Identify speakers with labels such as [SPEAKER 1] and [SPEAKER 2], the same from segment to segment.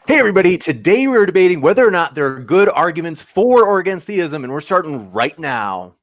[SPEAKER 1] Hey everybody, today we're debating whether or not there are good arguments for or against theism, and we're starting right now.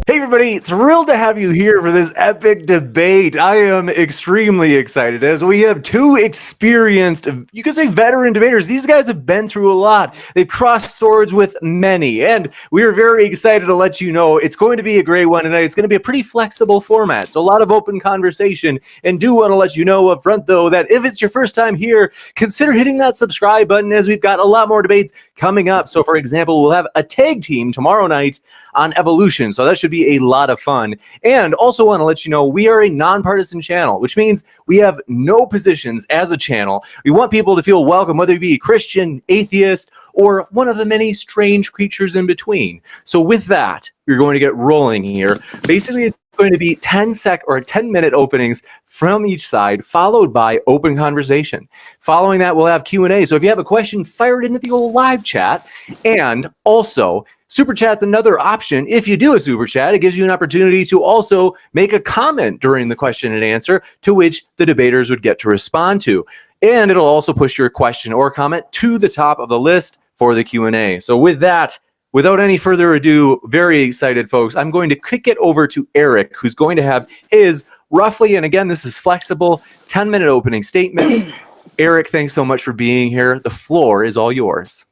[SPEAKER 1] Hey everybody, thrilled to have you here for this epic debate. I am extremely excited as we have two experienced, you could say veteran debaters. These guys have been through a lot. They've crossed swords with many, and we are very excited to let you know it's going to be a great one tonight. It's going to be a pretty flexible format, so a lot of open conversation, and do want to let you know up front though that if it's your first time here, consider hitting that subscribe button as we've got a lot more debates coming up. So for example, we'll have a tag team tomorrow night on evolution, so that should be a lot of fun. And also want to let you know we are a nonpartisan channel, which means we have no positions as a channel. We want people to feel welcome, whether you be Christian, atheist, or one of the many strange creatures in between. So with that, we're going to get rolling here. Basically, it's going to be 10-minute openings from each side, followed by open conversation. Following that, we'll have Q&A. So if you have a question, fire it into the old live chat. And also, Super Chat's another option. If you do a Super Chat, it gives you an opportunity to also make a comment during the question and answer, to which the debaters would get to respond to. And it'll also push your question or comment to the top of the list for the Q&A. So with that, without any further ado, very excited folks, I'm going to kick it over to Eric, who's going to have his roughly, and again, this is flexible, 10-minute opening statement. Eric, thanks so much for being here. The floor is all yours.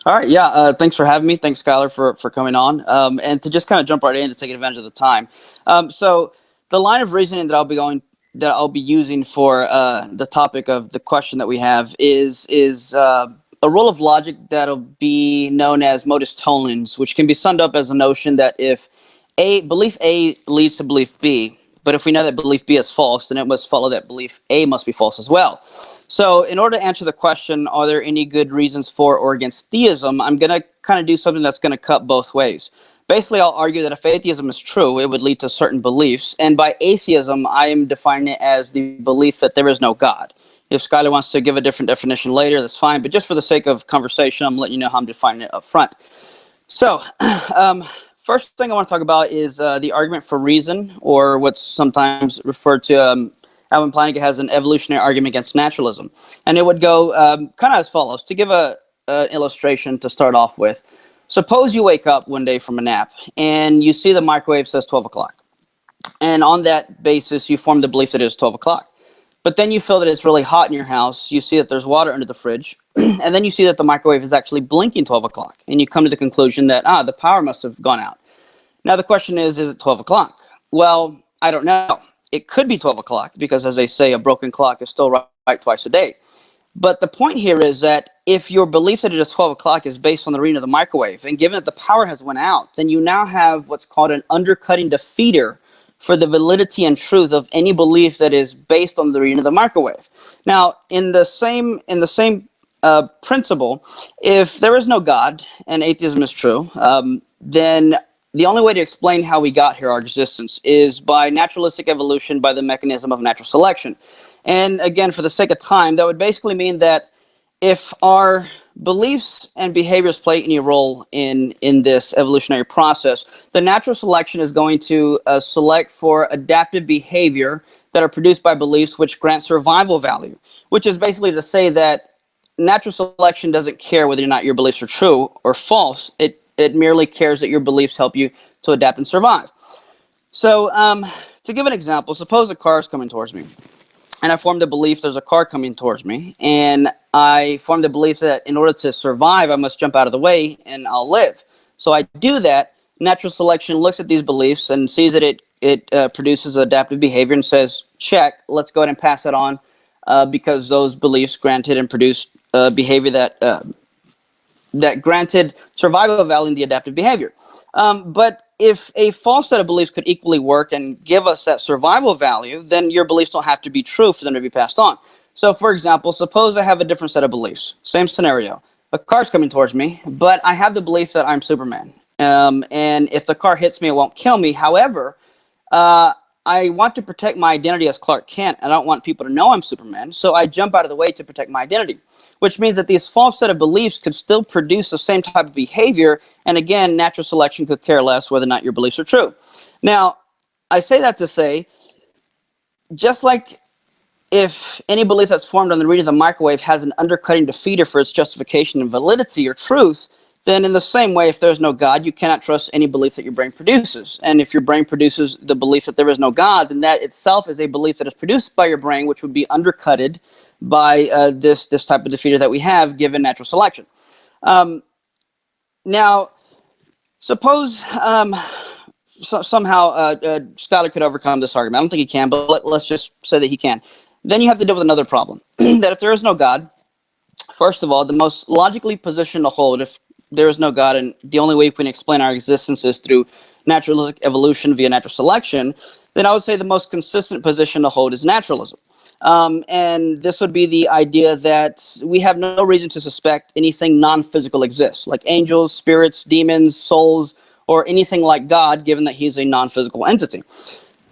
[SPEAKER 2] All right, yeah, thanks for having me. Thanks, Skylar, for coming on. And to just kind of jump right in to take advantage of the time. So the line of reasoning that I'll be using for the topic of the question that we have is a rule of logic that'll be known as Modus Tollens, which can be summed up as a notion that if belief A leads to belief B, but if we know that belief B is false, then it must follow that belief A must be false as well. So in order to answer the question, are there any good reasons for or against theism, I'm going to kind of do something that's going to cut both ways. Basically, I'll argue that if atheism is true, it would lead to certain beliefs. And by atheism, I am defining it as the belief that there is no God. If Skylar wants to give a different definition later, that's fine. But just for the sake of conversation, I'm letting you know how I'm defining it up front. So first thing I want to talk about is the argument for reason, or what's sometimes referred to Alvin Plantinga has an evolutionary argument against naturalism. And it would go kind of as follows. To give an illustration to start off with, suppose you wake up one day from a nap and you see the microwave says 12 o'clock. And on that basis, you form the belief that it is 12 o'clock. But then you feel that it's really hot in your house. You see that there's water under the fridge. And then you see that the microwave is actually blinking 12 o'clock. And you come to the conclusion that, the power must have gone out. Now the question is it 12 o'clock? Well, I don't know. It could be 12 o'clock because, as they say, a broken clock is still right twice a day. But the point here is that if your belief that it is 12 o'clock is based on the reading of the microwave, and given that the power has went out, then you now have what's called an undercutting defeater for the validity and truth of any belief that is based on the reading of the microwave. Now, in the same principle, if there is no God and atheism is true, then the only way to explain how we got here, our existence, is by naturalistic evolution, by the mechanism of natural selection. And again, for the sake of time, that would basically mean that if our beliefs and behaviors play any role in this evolutionary process, the natural selection is going to select for adaptive behavior that are produced by beliefs which grant survival value, which is basically to say that natural selection doesn't care whether or not your beliefs are true or false. It merely cares that your beliefs help you to adapt and survive. So to give an example, suppose a car is coming towards me, and I formed the belief there's a car coming towards me, and I formed the belief that in order to survive, I must jump out of the way and I'll live. So I do that. Natural selection looks at these beliefs and sees that it produces adaptive behavior and says, check, let's go ahead and pass it on because those beliefs granted and produced behavior that granted survival value in the adaptive behavior. But if a false set of beliefs could equally work and give us that survival value, then your beliefs don't have to be true for them to be passed on. So, for example, suppose I have a different set of beliefs. Same scenario. A car's coming towards me, but I have the belief that I'm Superman. And if the car hits me, it won't kill me. However, I want to protect my identity as Clark Kent. I don't want people to know I'm Superman, so I jump out of the way to protect my identity, which means that these false set of beliefs could still produce the same type of behavior, and again, natural selection could care less whether or not your beliefs are true. Now, I say that to say, just like if any belief that's formed on the reading of the microwave has an undercutting defeater for its justification and validity or truth, then in the same way, if there's no God, you cannot trust any belief that your brain produces. And if your brain produces the belief that there is no God, then that itself is a belief that is produced by your brain, which would be undercutted by this type of defeater that we have given natural selection. Now, suppose somehow Skylar could overcome this argument. I don't think he can, but let's just say that he can. Then you have to deal with another problem, that if there is no God, first of all, the most logically positioned to hold, if there is no God and the only way we can explain our existence is through naturalistic evolution via natural selection, then I would say the most consistent position to hold is naturalism. And this would be the idea that we have no reason to suspect anything non-physical exists, like angels, spirits, demons, souls, or anything like God, given that he's a non-physical entity.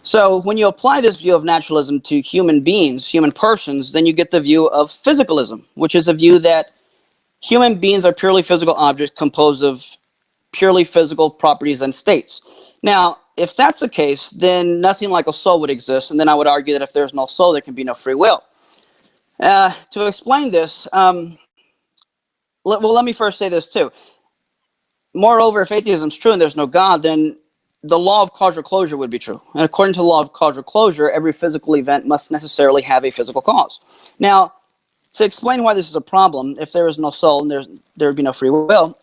[SPEAKER 2] So when you apply this view of naturalism to human beings, human persons, then you get the view of physicalism, which is a view that human beings are purely physical objects composed of purely physical properties and states. Now, if that's the case, then nothing like a soul would exist, and then I would argue that if there's no soul, there can be no free will. To explain this, let me first say this too. Moreover, if atheism is true and there's no God, then the law of causal closure would be true. And according to the law of causal closure, every physical event must necessarily have a physical cause. Now, to explain why this is a problem, if there is no soul and there would be no free will,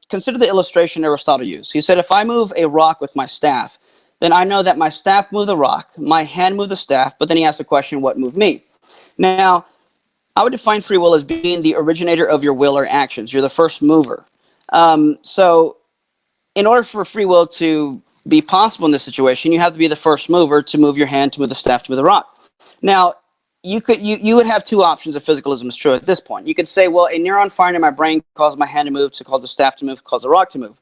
[SPEAKER 2] consider the illustration Aristotle used. He said, if I move a rock with my staff, then I know that my staff moved the rock, my hand moved the staff, but then he asked the question, what moved me? Now, I would define free will as being the originator of your will or actions. You're the first mover. So in order for free will to be possible in this situation, you have to be the first mover to move your hand, to move the staff, to move the rock. Now, you would have two options if physicalism is true at this point. You could say, well, a neuron firing in my brain caused my hand to move, to cause the staff to move, cause the rock to move.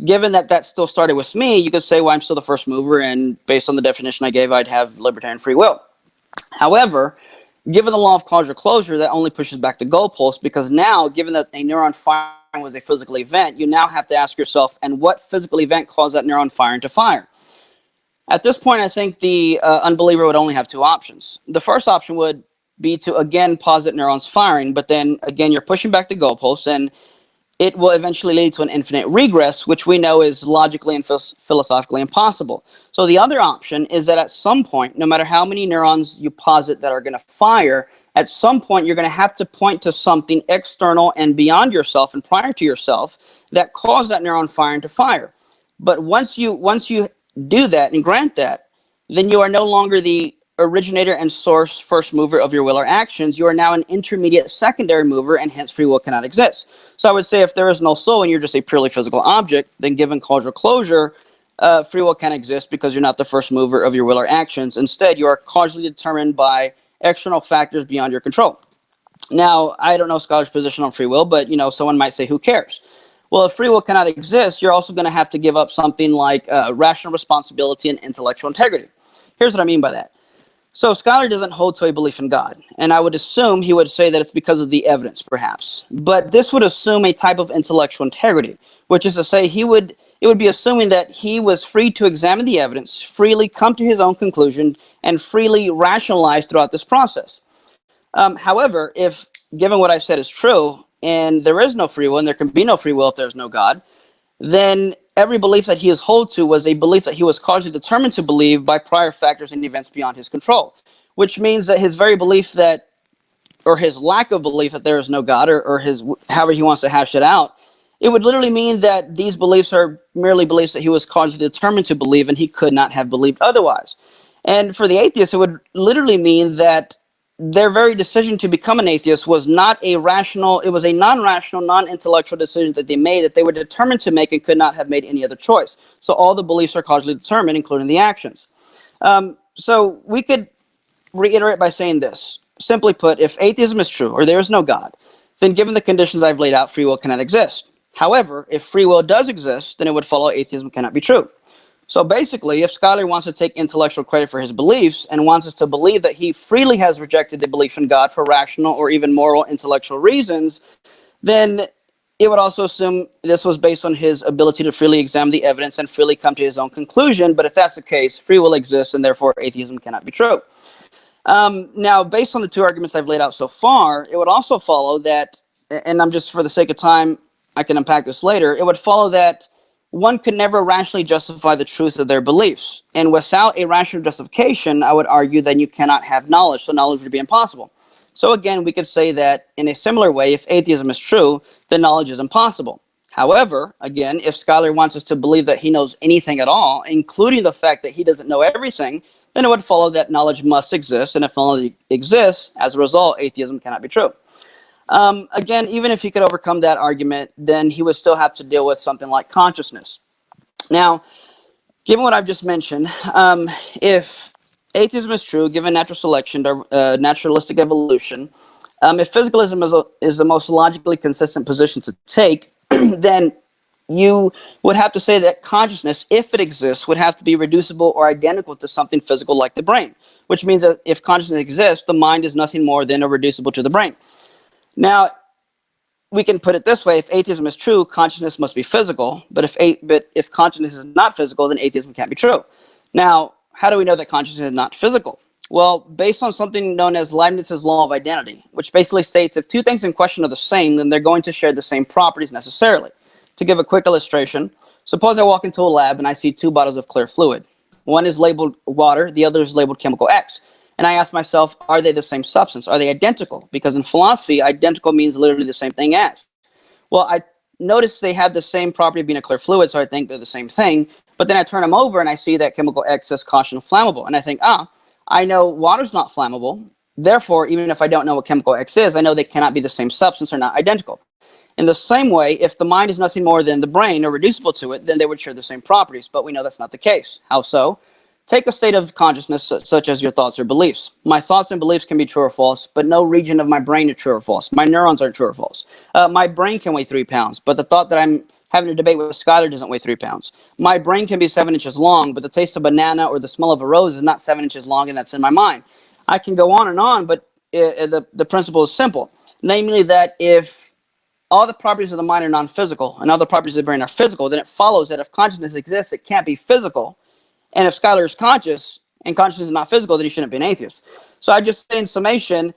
[SPEAKER 2] Given that that still started with me, you could say, well, I'm still the first mover, and based on the definition I gave, I'd have libertarian free will. However, given the law of causal closure, that only pushes back the goalpost, because now, given that a neuron firing was a physical event, you now have to ask yourself, and what physical event caused that neuron firing to fire? At this point, I think the unbeliever would only have two options. The first option would be to, again, posit neurons firing, but then, again, you're pushing back the goalposts, and it will eventually lead to an infinite regress, which we know is logically and philosophically impossible. So the other option is that at some point, no matter how many neurons you posit that are going to fire, at some point you're going to have to point to something external and beyond yourself and prior to yourself that caused that neuron firing to fire. But once you do that and grant that, then you are no longer the originator and source first mover of your will or actions. You are now an intermediate secondary mover, and hence free will cannot exist. So I would say if there is no soul and you're just a purely physical object, then given causal closure, free will can't exist because you're not the first mover of your will or actions. Instead, you are causally determined by external factors beyond your control. Now, I don't know Skylar's position on free will, but someone might say, who cares? Well, if free will cannot exist, you're also going to have to give up something like rational responsibility and intellectual integrity. Here's what I mean by that. So Skylar doesn't hold to a belief in God, and I would assume he would say that it's because of the evidence, perhaps. But this would assume a type of intellectual integrity, which is to say it would be assuming that he was free to examine the evidence, freely come to his own conclusion, and freely rationalize throughout this process. However, if given what I've said is true, and there is no free will, and there can be no free will if there's no God, then every belief that he is hold to was a belief that he was causally determined to believe by prior factors and events beyond his control, which means that his very belief that, or his lack of belief that there is no God, or his, however he wants to hash it out, it would literally mean that these beliefs are merely beliefs that he was causally determined to believe, and he could not have believed otherwise. And for the atheist, it would literally mean that their very decision to become an atheist was not a rational, it was a non-rational, non-intellectual decision that they made, that they were determined to make and could not have made any other choice. So all the beliefs are causally determined, including the actions. So we could reiterate by saying this. Simply put, if atheism is true, or there is no God, then given the conditions I've laid out, free will cannot exist. However, if free will does exist, then it would follow atheism cannot be true. So basically, if Skylar wants to take intellectual credit for his beliefs and wants us to believe that he freely has rejected the belief in God for rational or even moral intellectual reasons, then it would also assume this was based on his ability to freely examine the evidence and freely come to his own conclusion. But if that's the case, free will exists and therefore atheism cannot be true. Now, based on the two arguments I've laid out so far, it would also follow that, and I'm just for the sake of time, I can unpack this later, it would follow that one could never rationally justify the truth of their beliefs. And without a rational justification, I would argue that you cannot have knowledge, so knowledge would be impossible. So again, we could say that in a similar way, if atheism is true, then knowledge is impossible. However, again, if Skylar wants us to believe that he knows anything at all, including the fact that he doesn't know everything, then it would follow that knowledge must exist, and if knowledge exists, as a result, atheism cannot be true. Again, even if he could overcome that argument, then he would still have to deal with something like consciousness. Now, given what I've just mentioned, if atheism is true, given natural selection, naturalistic evolution, if physicalism is the most logically consistent position to take, then you would have to say that consciousness, if it exists, would have to be reducible or identical to something physical like the brain, which means that if consciousness exists, the mind is nothing more than a reducible to the brain. Now, we can put it this way: if atheism is true, consciousness must be physical, but if consciousness is not physical, then atheism can't be true. Now, how do we know that consciousness is not physical? Well, based on something known as Leibniz's law of identity, which basically states if two things in question are the same, then they're going to share the same properties necessarily. To give a quick illustration, suppose I walk into a lab and I see two bottles of clear fluid. One is labeled water, the other is labeled chemical X. And I ask myself, are they the same substance? Are they identical? Because in philosophy, identical means literally the same thing as. Well, I notice they have the same property of being a clear fluid, so I think they're the same thing. But then I turn them over and I see that chemical X says caution flammable. And I think, I know water's not flammable. Therefore, even if I don't know what chemical X is, I know they cannot be the same substance or not identical. In the same way, if the mind is nothing more than the brain or reducible to it, then they would share the same properties. But we know that's not the case. How so? Take a state of consciousness such as your thoughts or beliefs. My thoughts and beliefs can be true or false, but no region of my brain is true or false. My neurons aren't true or false. My brain can weigh 3 pounds, but the thought that I'm having a debate with Skylar doesn't weigh 3 pounds. My brain can be 7 inches long, but the taste of a banana or the smell of a rose is not 7 inches long, and that's in my mind. I can go on, but the principle is simple. Namely that if all the properties of the mind are non-physical and all the properties of the brain are physical, then it follows that if consciousness exists, it can't be physical. And if Skylar is conscious and consciousness is not physical, then he shouldn't be an atheist. So I just say in summation,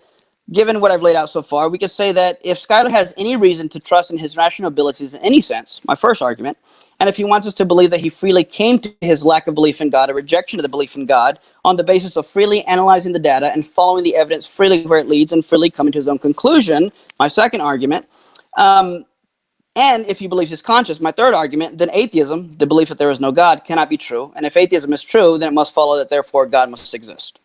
[SPEAKER 2] given what I've laid out so far, we could say that if Skylar has any reason to trust in his rational abilities in any sense, my first argument, and if he wants us to believe that he freely came to his lack of belief in God, a rejection of the belief in God, on the basis of freely analyzing the data and following the evidence freely where it leads and freely coming to his own conclusion, my second argument, and if he believes he's conscious, my third argument, then atheism, the belief that there is no God, cannot be true. And if atheism is true, then it must follow that therefore God must exist.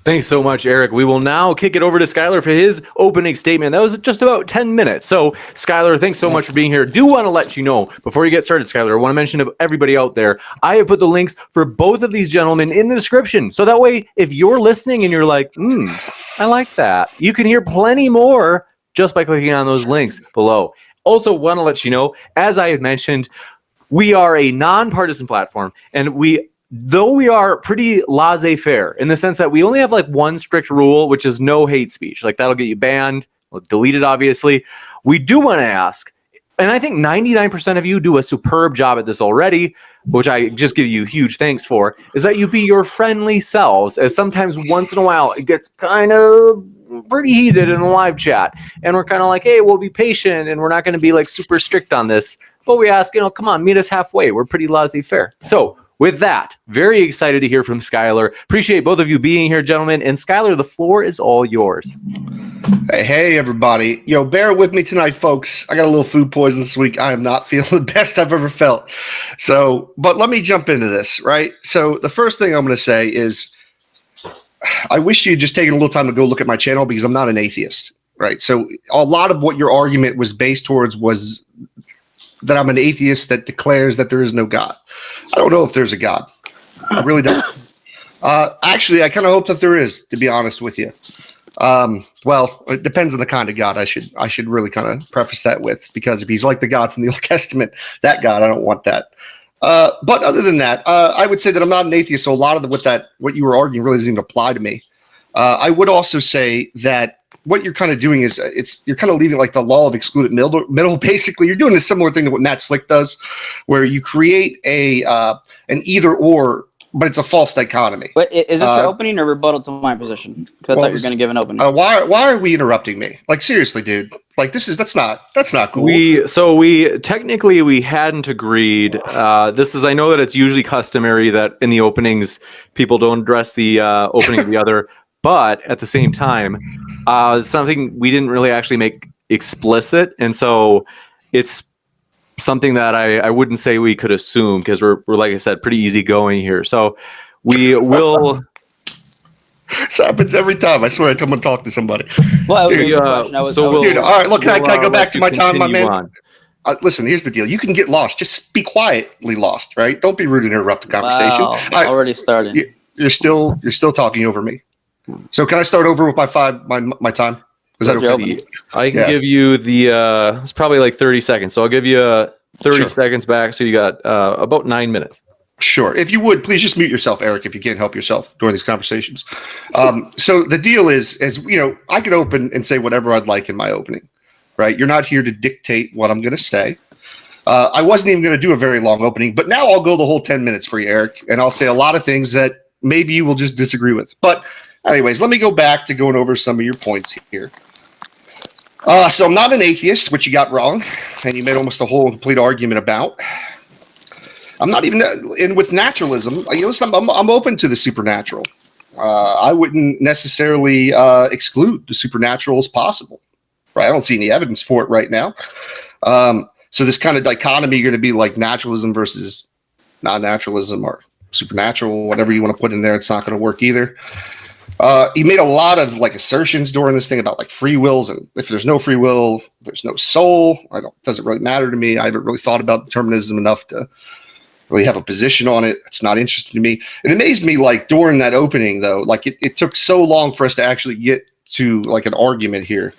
[SPEAKER 1] Thanks so much, Eric. We will now kick it over to Skylar for his opening statement. That was just about 10 minutes. So, Skylar, thanks so much for being here. Do want to let you know, before you get started, Skylar, I want to mention to everybody out there, I have put the links for both of these gentlemen in the description. So that way, if you're listening and you're like, I like that, you can hear plenty more just by clicking on those links below. Also, want to let you know, as I had mentioned, we are a nonpartisan platform, and though we are pretty laissez-faire in the sense that we only have like one strict rule, which is no hate speech. Like that'll get you banned, we'll delete it, obviously. We do want to ask, and I think 99% of you do a superb job at this already, which I just give you huge thanks for, is that you be your friendly selves, as sometimes once in a while it gets kind of pretty heated in a live chat, and we're kind of like, hey, we'll be patient, and we're not going to be like super strict on this, but we ask, come on, meet us halfway. We're pretty laissez-faire. So with that, very excited to hear from Skylar. Appreciate both of you being here, gentlemen. And Skylar, the floor is all yours.
[SPEAKER 3] Hey, everybody. Bear with me tonight, folks. I got a little food poison this week. I am not feeling the best I've ever felt. But let me jump into this, right? So the first thing I'm going to say is I wish you'd just taken a little time to go look at my channel because I'm not an atheist, right? So a lot of what your argument was based towards was that I'm an atheist that declares that there is no God. I don't know if there's a God. I really don't. Actually, I kind of hope that there is, to be honest with you. Well, it depends on the kind of God. I should really kind of preface that with, because if he's like the God from the Old Testament, that God, I don't want that. But other than that, I would say that I'm not an atheist. So a lot of what you were arguing really doesn't even apply to me. I would also say that what you're kind of doing is you're kind of leaving like the law of excluded middle. Basically, you're doing a similar thing to what Matt Slick does, where you create an either or, but it's a false dichotomy.
[SPEAKER 2] Wait, is this your opening or rebuttal to my position? Because I thought you were going to give an opening.
[SPEAKER 3] Why are we interrupting me? Like, seriously, dude. Like, that's not cool.
[SPEAKER 1] We technically we hadn't agreed. I know that it's usually customary that in the openings people don't address the opening of the other, but at the same time, it's something we didn't really actually make explicit, and so it's something that I wouldn't say we could assume, because we're like I said, pretty easygoing here. So we will.
[SPEAKER 3] This happens every time. I swear, I'm going to talk to somebody.
[SPEAKER 2] Well,
[SPEAKER 3] dude,
[SPEAKER 2] all
[SPEAKER 3] right, look, can I go back to my time, my man? Listen, here's the deal. You can get lost. Just be quietly lost, right? Don't be rude and interrupt the conversation.
[SPEAKER 2] Wow, already started.
[SPEAKER 3] You're still talking over me. So can I start over with my time? Is that okay?
[SPEAKER 1] I can give you it's probably like 30 seconds. So I'll give you 30 seconds back. So you got about 9 minutes.
[SPEAKER 3] Sure. If you would, please just mute yourself, Eric, if you can't help yourself during these conversations. So the deal is, I could open and say whatever I'd like in my opening, right? You're not here to dictate what I'm going to say. I wasn't even going to do a very long opening, but now I'll go the whole 10 minutes for you, Eric, and I'll say a lot of things that maybe you will just disagree with. But anyways, let me go back to going over some of your points here. So I'm not an atheist, which you got wrong, and you made almost a whole complete argument about. I'm not even in with naturalism. Listen, I'm open to the supernatural. I wouldn't necessarily exclude the supernatural as possible. Right? I don't see any evidence for it right now. So this kind of dichotomy, you're going to be like naturalism versus non-naturalism or supernatural, whatever you want to put in there. It's not going to work either. He made a lot of like assertions during this thing about like free wills, and if there's no free will, there's no soul. It doesn't really matter to me. I haven't really thought about determinism enough to really have a position on it. It's not interesting to me. It amazed me, like during that opening though, like it took so long for us to actually get to like an argument here.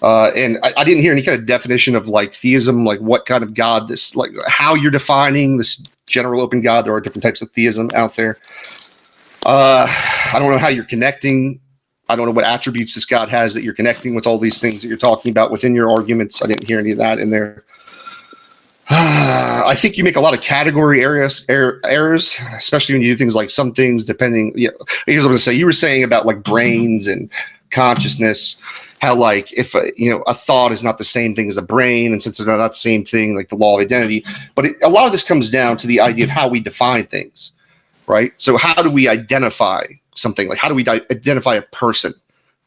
[SPEAKER 3] And I didn't hear any kind of definition of like theism, like what kind of God this, like how you're defining this general open God. There are different types of theism out there. I don't know how you're connecting. I don't know what attributes this God has that you're connecting with all these things that you're talking about within your arguments. I didn't hear any of that in there. I think you make a lot of category errors, especially when you do things like some things depending. Here's what I'm going to say. You were saying about like brains and consciousness, how like if a thought is not the same thing as a brain, and since they're not the same thing, like the law of identity. But a lot of this comes down to the idea of how we define things, right? So how do we identify something? Like how do we identify a person,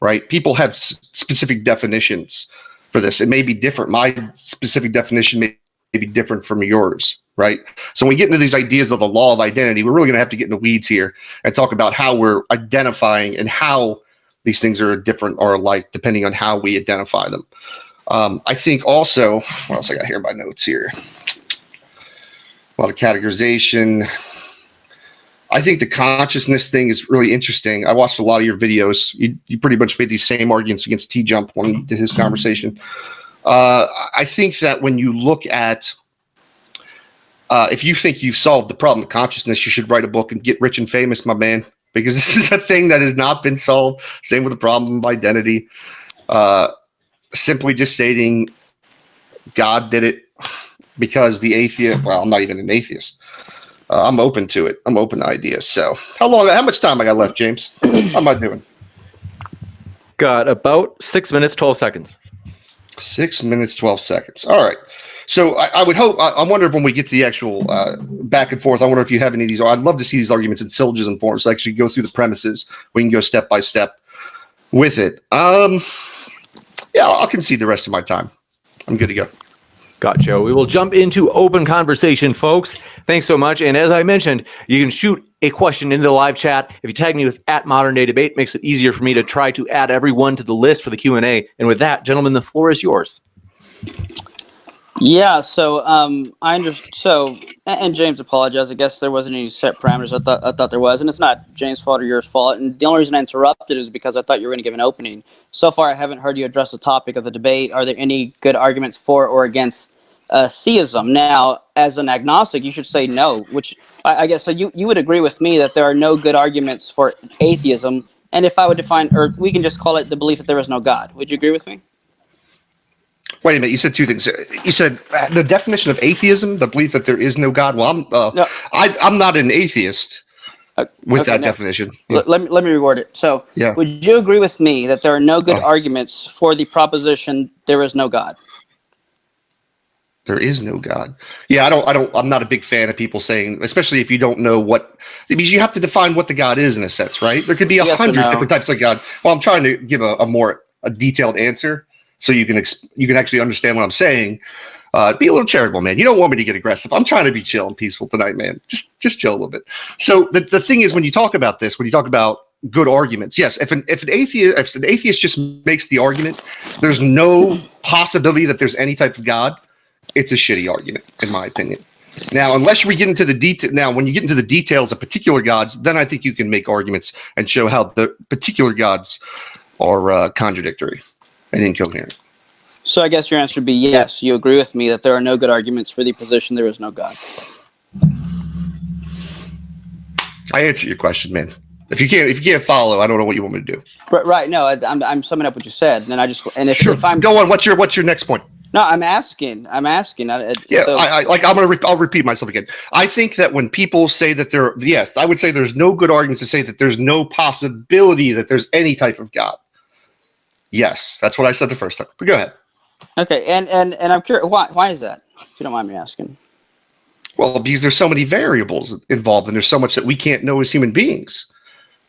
[SPEAKER 3] right? People have specific definitions for this. It may be different. My specific definition may be different from yours, right? So when we get into these ideas of the law of identity, we're really going to have to get in the weeds here and talk about how we're identifying and how these things are different or alike depending on how we identify them. I think also, what else I got here in my notes here? A lot of categorization. I think the consciousness thing is really interesting. I watched a lot of your videos. You pretty much made these same arguments against T-Jump when he did his conversation. I think that when you look at, if you think you've solved the problem of consciousness, you should write a book and get rich and famous, my man, because this is a thing that has not been solved. Same with the problem of identity. Simply just stating God did it because the atheist, well, I'm not even an atheist. I'm open to it. I'm open to ideas. So how much time I got left, James? How am I doing?
[SPEAKER 1] Got about 6 minutes, 12 seconds.
[SPEAKER 3] 6 minutes, 12 seconds. All right. So I would hope, I wonder if when we get to the actual back and forth, I wonder if you have any of these. I'd love to see these arguments in syllogism form, so actually go through the premises. We can go step by step with it. Yeah, I'll concede the rest of my time. I'm good to go.
[SPEAKER 1] Gotcha. We will jump into open conversation, folks. Thanks so much. And as I mentioned, you can shoot a question into the live chat. If you tag me with @ModernDayDebate, makes it easier for me to try to add everyone to the list for the Q&A. And with that, gentlemen, the floor is yours.
[SPEAKER 2] Yeah. So I understand. So And James apologized. I guess there wasn't any set parameters. I thought there was, and it's not James' fault or yours fault. And the only reason I interrupted is because I thought you were going to give an opening. So far, I haven't heard you address the topic of the debate. Are there any good arguments for or against theism? Now, as an agnostic, you should say no. Which I guess so. You would agree with me that there are no good arguments for atheism. And if I would define, or we can just call it the belief that there is no God. Would you agree with me?
[SPEAKER 3] Wait a minute. You said two things. You said the definition of atheism, the belief that there is no God. Well, I'm not an atheist with that definition. Yeah.
[SPEAKER 2] Let me reword it. So, would you agree with me that there are no good arguments for the proposition there is no God?
[SPEAKER 3] There is no God. Yeah, I'm not a big fan of people saying, especially if you don't know because you have to define what the God is in a sense, right? There could be 100 different types of God. Well, I'm trying to give a more detailed answer. So you can actually understand what I'm saying. Be a little charitable, man. You don't want me to get aggressive. I'm trying to be chill and peaceful tonight, man. Just chill a little bit. So the thing is, when you talk about this, when you talk about good arguments, yes, if an atheist just makes the argument, there's no possibility that there's any type of God. It's a shitty argument, in my opinion. Now, unless we get into the detail, when you get into the details of particular gods, then I think you can make arguments and show how the particular gods are contradictory and incoherent.
[SPEAKER 2] So I guess your answer would be yes. You agree with me that there are no good arguments for the position there is no God.
[SPEAKER 3] I answer your question, man. If you can't follow, I don't know what you want me to do.
[SPEAKER 2] Right. No, I'm summing up what you said, and if I'm
[SPEAKER 3] go on. What's your next point?
[SPEAKER 2] No, I'm asking.
[SPEAKER 3] Yeah, so, I'll repeat myself again. I think that when people say that I would say there's no good arguments to say that there's no possibility that there's any type of God. Yes, that's what I said the first time. But go ahead.
[SPEAKER 2] Okay, and I'm curious, why is that? If you don't mind me asking.
[SPEAKER 3] Well, because there's so many variables involved, and there's so much that we can't know as human beings,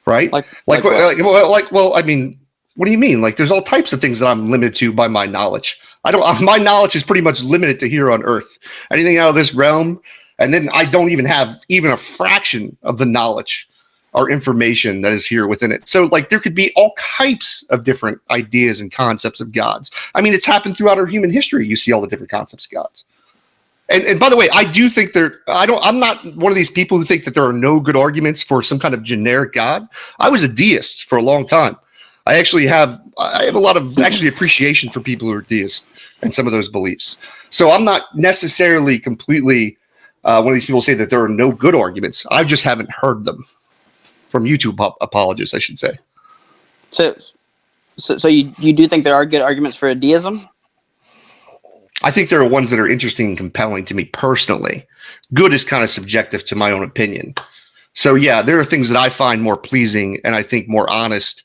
[SPEAKER 3] right? Well, I mean, what do you mean? Like, there's all types of things that I'm limited to by my knowledge. My knowledge is pretty much limited to here on Earth. Anything out of this realm, and then I don't even have even a fraction of the knowledge or information that is here within it. So like there could be all types of different ideas and concepts of gods. I mean, it's happened throughout our human history. You see all the different concepts of gods. And by the way, I do think I'm not one of these people who think that there are no good arguments for some kind of generic God. I was a deist for a long time. I have a lot of appreciation for people who are deists and some of those beliefs. So I'm not necessarily completely one of these people who say that there are no good arguments. I just haven't heard them. From YouTube apologists, I should say.
[SPEAKER 2] So you do think there are good arguments for deism?
[SPEAKER 3] I think there are ones that are interesting and compelling to me personally. Good is kind of subjective to my own opinion. So yeah, there are things that I find more pleasing and I think more honest.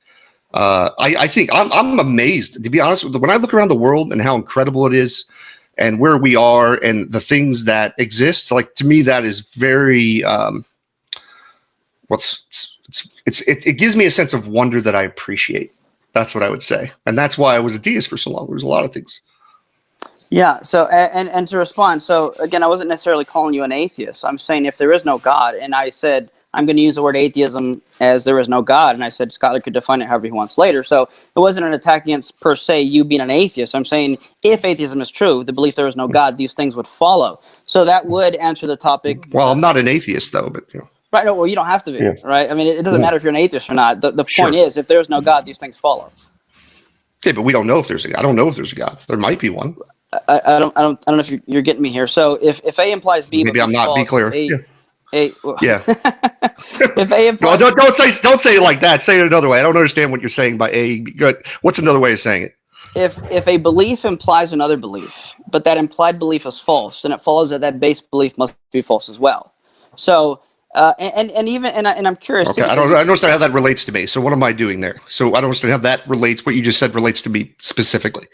[SPEAKER 3] I think I'm amazed, to be honest, when I look around the world and how incredible it is and where we are and the things that exist. Like to me, that is very it gives me a sense of wonder that I appreciate. That's what I would say. And that's why I was a deist for so long. There's a lot of things.
[SPEAKER 2] Yeah. So, and to respond. So again, I wasn't necessarily calling you an atheist. I'm saying if there is no God, and I said, I'm going to use the word atheism as there is no God. And I said, Skylar could define it however he wants later. So it wasn't an attack against per se you being an atheist. I'm saying if atheism is true, the belief there is no God, these things would follow. So that would answer the topic.
[SPEAKER 3] Well, I'm not an atheist though, but you know.
[SPEAKER 2] Right. No, well, you don't have to be, right? I mean, it doesn't matter if you're an atheist or not. The point is, if there's no God, these things follow. Yeah,
[SPEAKER 3] but we don't know if there's a God. I don't know if there's a God. There might be one.
[SPEAKER 2] I don't know if you're getting me here. So if A implies B,
[SPEAKER 3] maybe I'm not.
[SPEAKER 2] False,
[SPEAKER 3] be clear.
[SPEAKER 2] Yeah. If A implies,
[SPEAKER 3] well, don't say it like that. Say it another way. I don't understand what you're saying by A. Good. What's another way of saying it?
[SPEAKER 2] If a belief implies another belief, but that implied belief is false, then it follows that base belief must be false as well. So. And I'm curious.
[SPEAKER 3] Okay, I don't understand how that relates to me. So what am I doing there? So I don't understand how that relates. What you just said relates to me specifically.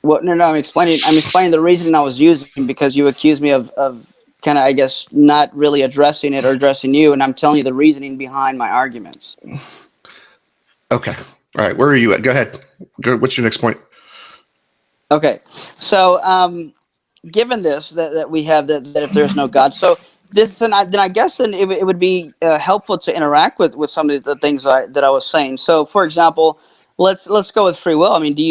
[SPEAKER 2] Well, no. I'm explaining the reasoning I was using because you accused me of kind of, I guess, not really addressing it or addressing you, and I'm telling you the reasoning behind my arguments.
[SPEAKER 3] Okay. All right. Where are you at? Go ahead. What's your next point?
[SPEAKER 2] Okay. So, given this that we have that if there's no God, so. Then I guess it would be helpful to interact with some of the things that I was saying. So, for example, let's go with free will. I mean, do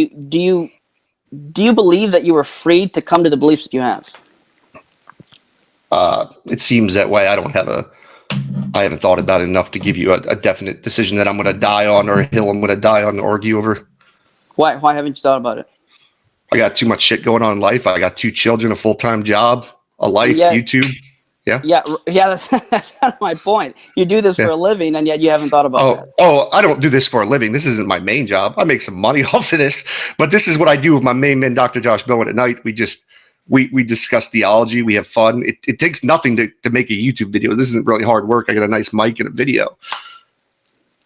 [SPEAKER 2] you believe that you were free to come to the beliefs that you have?
[SPEAKER 3] It seems that way. I haven't thought about it enough to give you a definite decision that I'm going to die on or a hill I'm going to die on and argue over.
[SPEAKER 2] Why haven't you thought about it?
[SPEAKER 3] I got too much shit going on in life. I got 2 children, a full-time job, a life, YouTube.
[SPEAKER 2] Yeah. That's kind of my point. You do this for a living, and yet you haven't thought about that.
[SPEAKER 3] Oh, I don't do this for a living. This isn't my main job. I make some money off of this, but this is what I do with my main man, Dr. Josh Bowen. At night, we discuss theology. We have fun. It takes nothing to make a YouTube video. This isn't really hard work. I got a nice mic and a video.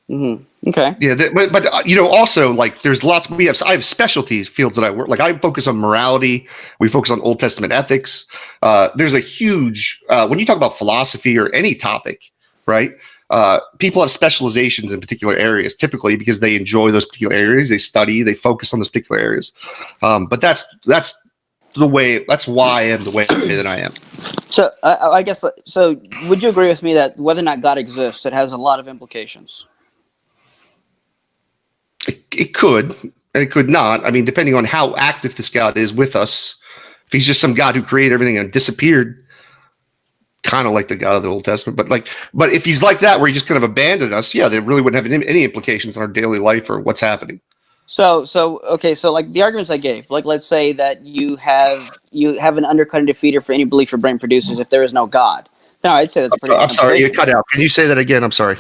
[SPEAKER 2] Mm-hmm. Okay.
[SPEAKER 3] Yeah, but also like there's lots. I have specialties fields that I work. Like I focus on morality. We focus on Old Testament ethics. There's a huge when you talk about philosophy or any topic, right? People have specializations in particular areas, typically because they enjoy those particular areas. They study. They focus on those particular areas. But that's the way. That's why I am the way that I am.
[SPEAKER 2] So I guess so. Would you agree with me that whether or not God exists, it has a lot of implications?
[SPEAKER 3] It could, and it could not. I mean, depending on how active this God is with us. If he's just some God who created everything and disappeared, kind of like the God of the Old Testament, but if he's like that, where he just kind of abandoned us, yeah, they really wouldn't have any implications on our daily life or what's happening.
[SPEAKER 2] So like the arguments I gave, like let's say that you have an undercutting defeater for any belief your brain produces if there is no God. Now I'd say that's pretty.
[SPEAKER 3] I'm sorry, you cut out. Can you say that again? I'm sorry.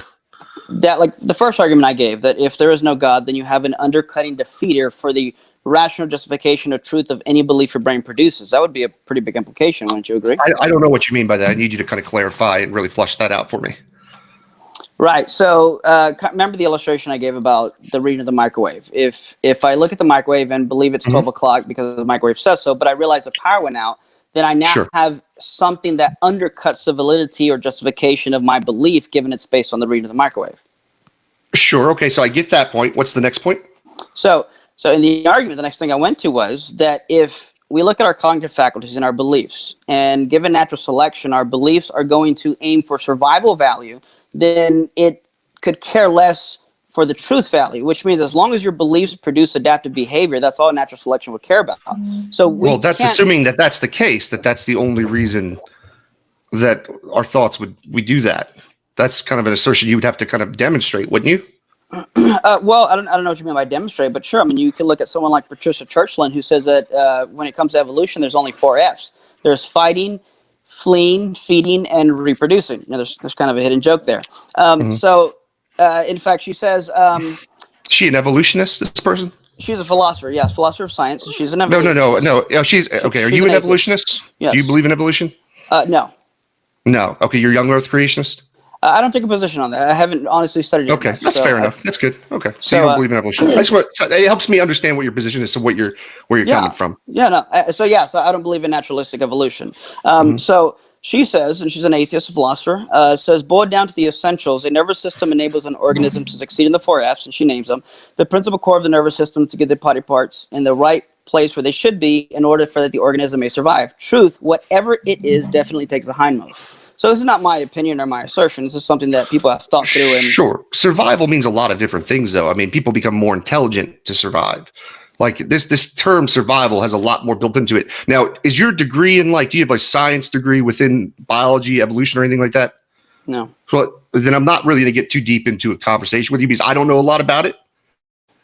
[SPEAKER 2] That like the first argument I gave, that if there is no God, then you have an undercutting defeater for the rational justification of truth of any belief your brain produces. That would be a pretty big implication, wouldn't you agree?
[SPEAKER 3] I don't know what you mean by that. I need you to kind of clarify and really flush that out for me.
[SPEAKER 2] Right. So remember the illustration I gave about the reading of the microwave. If I look at the microwave and believe it's 12 o'clock because the microwave says so, but I realize the power went out, then I now have something that undercuts the validity or justification of my belief, given it's based on the reading of the microwave.
[SPEAKER 3] Sure. Okay. So I get that point. What's the next point?
[SPEAKER 2] So in the argument, the next thing I went to was that if we look at our cognitive faculties and our beliefs, and given natural selection, our beliefs are going to aim for survival value, then it could care less for the truth value, which means as long as your beliefs produce adaptive behavior, that's all natural selection would care about. So
[SPEAKER 3] that's assuming that that's the case, that's the only reason that our thoughts we do that. That's kind of an assertion you would have to kind of demonstrate, wouldn't you?
[SPEAKER 2] Well, I don't know what you mean by demonstrate, but sure. I mean, you can look at someone like Patricia Churchland, who says that when it comes to evolution, there's only 4 Fs. There's fighting, fleeing, feeding, and reproducing. There's kind of a hidden joke there. So, in fact, she says... Is
[SPEAKER 3] she an evolutionist, this person?
[SPEAKER 2] She's a philosopher, yes, philosopher of science. And she's an evolutionist.
[SPEAKER 3] No. She's okay. Are you an evolutionist?
[SPEAKER 2] Yes.
[SPEAKER 3] Do you believe in evolution?
[SPEAKER 2] No.
[SPEAKER 3] No. Okay, you're a young Earth creationist?
[SPEAKER 2] I don't take a position on that. I haven't honestly studied it.
[SPEAKER 3] Okay, that's fair enough. That's good. Okay, so you don't believe in evolution. It helps me understand what your position is, so where you're coming from.
[SPEAKER 2] Yeah, no. So I don't believe in naturalistic evolution. So she says, and she's an atheist, a philosopher, says, boiled down to the essentials, a nervous system enables an organism to succeed in the 4 Fs, and she names them. The principal core of the nervous system to get the body parts in the right place where they should be in order for that the organism may survive. Truth, whatever it is, definitely takes the hindmost. So this is not my opinion or my assertion. This is something that people have thought through. And
[SPEAKER 3] sure. Survival means a lot of different things, though. I mean, people become more intelligent to survive. Like this term survival has a lot more built into it. Now, is your degree in do you have a science degree within biology, evolution, or anything like that?
[SPEAKER 2] No.
[SPEAKER 3] Well, then I'm not really going to get too deep into a conversation with you because I don't know a lot about it.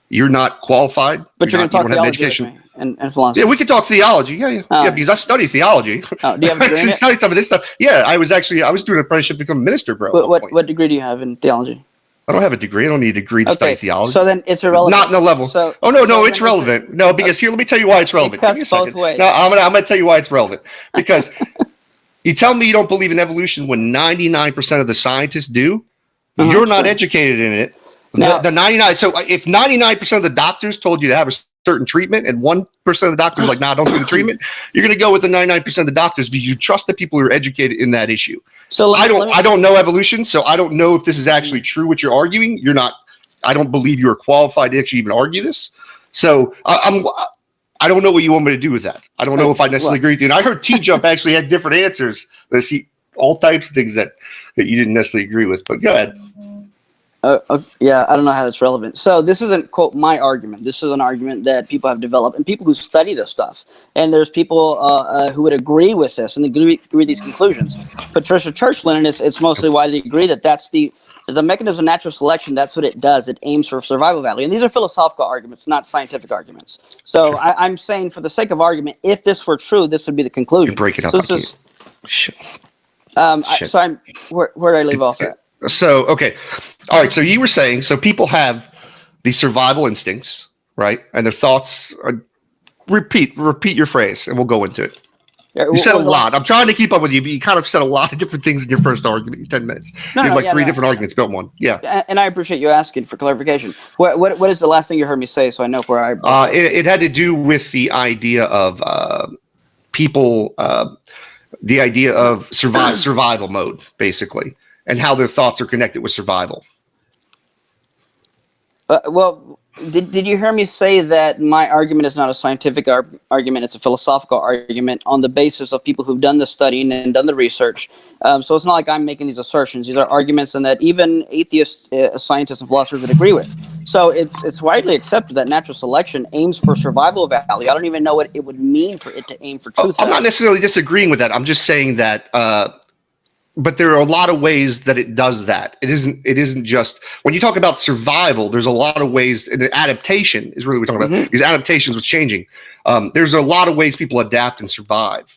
[SPEAKER 3] You're not qualified.
[SPEAKER 2] But you're going to talk theology with me and philosophy.
[SPEAKER 3] Yeah, we could talk theology. Yeah, because I've studied theology.
[SPEAKER 2] Oh, do you have a degree in it?
[SPEAKER 3] Studied some of this stuff. Yeah, I was doing an apprenticeship to become a minister, bro.
[SPEAKER 2] What degree do you have in theology?
[SPEAKER 3] I don't have a degree. I don't need a degree to study theology.
[SPEAKER 2] So then it's irrelevant.
[SPEAKER 3] Not in the level. It's relevant. No, because here, let me tell you why it's relevant.
[SPEAKER 2] It cuts both ways.
[SPEAKER 3] No, I'm gonna tell you why it's relevant. Because you tell me you don't believe in evolution when 99% of the scientists do. You're not educated in it.
[SPEAKER 2] Now,
[SPEAKER 3] the 99. So if 99% of the doctors told you to have a certain treatment and 1% of the doctors are like, nah, don't do the treatment, you're going to go with the 99% of the doctors because you trust the people who are educated in that issue.
[SPEAKER 2] So
[SPEAKER 3] I don't know evolution, so I don't know if this is actually true what you're arguing. I don't believe you are qualified to actually even argue this. So I don't know what you want me to do with that. I don't know if I necessarily agree with you. And I heard T-Jump actually had different answers. Let's see all types of things that you didn't necessarily agree with, but go ahead.
[SPEAKER 2] Yeah, I don't know how that's relevant. So this isn't, quote, my argument. This is an argument that people have developed and people who study this stuff. And there's people who would agree with this and agree with these conclusions. Patricia Churchland, and it's mostly widely agreed that that's the mechanism of natural selection. That's what it does. It aims for survival value. And these are philosophical arguments, not scientific arguments. So I'm saying, for the sake of argument, if this were true, this would be the conclusion.
[SPEAKER 3] You break it up.
[SPEAKER 2] So this is,
[SPEAKER 3] Shit.
[SPEAKER 2] where did I leave off at?
[SPEAKER 3] So, okay. All right. So you were saying, so people have these survival instincts, right? And their thoughts are, repeat your phrase and we'll go into it. You said a lot. I'm trying to keep up with you, but you kind of said a lot of different things in your first argument in 10 minutes. You had three different arguments built in one. Yeah.
[SPEAKER 2] And I appreciate you asking for clarification. What is the last thing you heard me say so I know where I...
[SPEAKER 3] It had to do with the idea of people, the idea of survival mode, basically, and how their thoughts are connected with survival.
[SPEAKER 2] Well, did you hear me say that my argument is not a scientific argument, it's a philosophical argument on the basis of people who've done the studying and done the research. So it's not like I'm making these assertions. These are arguments and that even atheist scientists and philosophers would agree with. So it's widely accepted that natural selection aims for survival value. I don't even know what it would mean for it to aim for truth value.
[SPEAKER 3] I'm not necessarily disagreeing with that. I'm just saying that but there are a lot of ways that it does that. It isn't just when you talk about survival, there's a lot of ways, and adaptation is really what we're talking about, because adaptation is what's changing. There's a lot of ways people adapt and survive.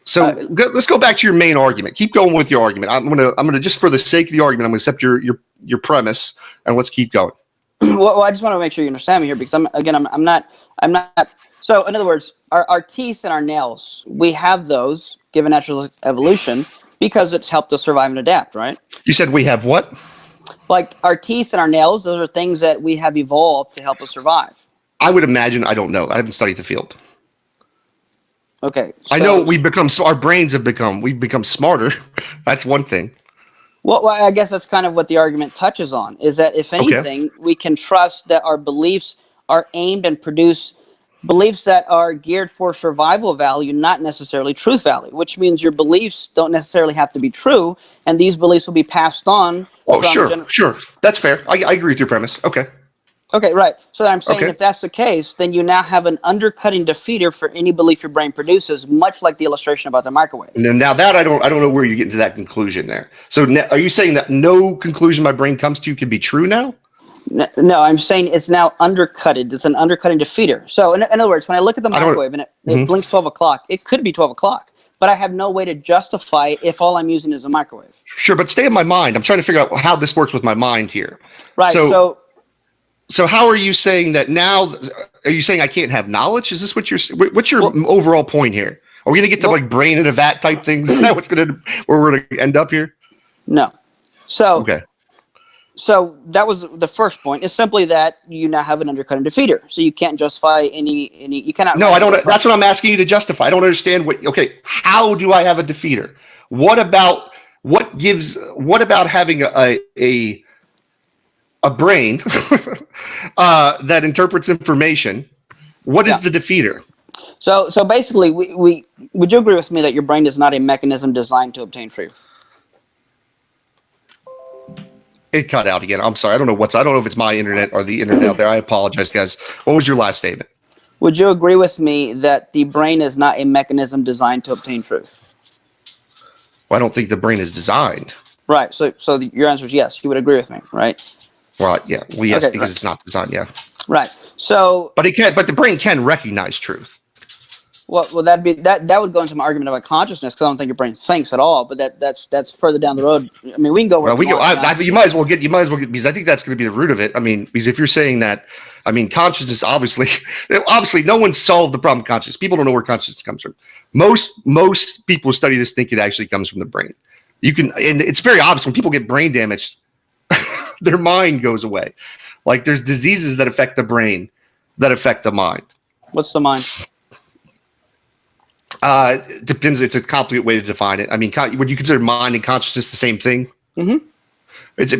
[SPEAKER 3] So let's go back to your main argument. Keep going with your argument. I'm gonna just, for the sake of the argument, I'm gonna accept your premise and let's keep going.
[SPEAKER 2] Well, I just want to make sure you understand me here, because I'm not. So in other words, our teeth and our nails, we have those given natural evolution, because it's helped us survive and adapt, right?
[SPEAKER 3] You said we have what?
[SPEAKER 2] Like our teeth and our nails, those are things that we have evolved to help us survive.
[SPEAKER 3] I would imagine. I don't know. I haven't studied the field.
[SPEAKER 2] Okay. So,
[SPEAKER 3] I know our brains have we've become smarter. That's one thing.
[SPEAKER 2] Well, I guess that's kind of what the argument touches on, is that if anything, we can trust that our beliefs are aimed and produce beliefs that are geared for survival value, not necessarily truth value, which means your beliefs don't necessarily have to be true, and these beliefs will be passed on.
[SPEAKER 3] Oh, sure. That's fair. I agree with your premise. Okay.
[SPEAKER 2] Okay, right. So I'm saying if that's the case, then you now have an undercutting defeater for any belief your brain produces, much like the illustration about the microwave.
[SPEAKER 3] And now that I don't know where you get into that conclusion there. So are you saying that no conclusion my brain comes to can be true now?
[SPEAKER 2] No, I'm saying it's now undercutted. It's an undercutting defeater. So in other words, when I look at the microwave and it blinks 12 o'clock, it could be 12 o'clock, but I have no way to justify it if all I'm using is a microwave. Sure,
[SPEAKER 3] but stay in my mind. I'm trying to figure out how this works with my mind here.
[SPEAKER 2] Right.
[SPEAKER 3] So how are you saying that now? Are you saying I can't have knowledge? Is this what's your overall point here? Are we going to get to like brain in a vat type things? Is that where we're going to end up here?
[SPEAKER 2] No. So
[SPEAKER 3] okay.
[SPEAKER 2] So that was the first point. It's simply that you now have an undercutting defeater. So you can't justify any. You cannot.
[SPEAKER 3] No, I don't. That's what I'm asking you to justify. I don't understand what. Okay, how do I have a defeater? What about having a brain that interprets information? What is the defeater?
[SPEAKER 2] So basically, we would you agree with me that your brain is not a mechanism designed to obtain truth?
[SPEAKER 3] It cut out again. I'm sorry. I don't know if it's my internet or the internet out there. I apologize, guys. What was your last statement?
[SPEAKER 2] Would you agree with me that the brain is not a mechanism designed to obtain truth?
[SPEAKER 3] Well, I don't think the brain is designed.
[SPEAKER 2] Right. So your answer is yes. You would agree with me, right?
[SPEAKER 3] Right. Yeah. Well, yes, because it's not designed. Yeah.
[SPEAKER 2] Right. So.
[SPEAKER 3] But the brain can recognize truth.
[SPEAKER 2] Well, that would go into my argument about consciousness, because I don't think your brain thinks at all. But that's further down the road. I mean, we can go.
[SPEAKER 3] Well, you might as well get because I think that's going to be the root of it. I mean, because if you're saying that, I mean, consciousness obviously no one solved the problem of consciousness. People don't know where consciousness comes from. Most people who study this think it actually comes from the brain. And it's very obvious when people get brain damaged, their mind goes away. Like there's diseases that affect the brain that affect the mind.
[SPEAKER 2] What's the mind?
[SPEAKER 3] Depends. It's a complicated way to define it. I mean, would you consider mind and consciousness the same thing?
[SPEAKER 2] Mm-hmm.
[SPEAKER 3] It's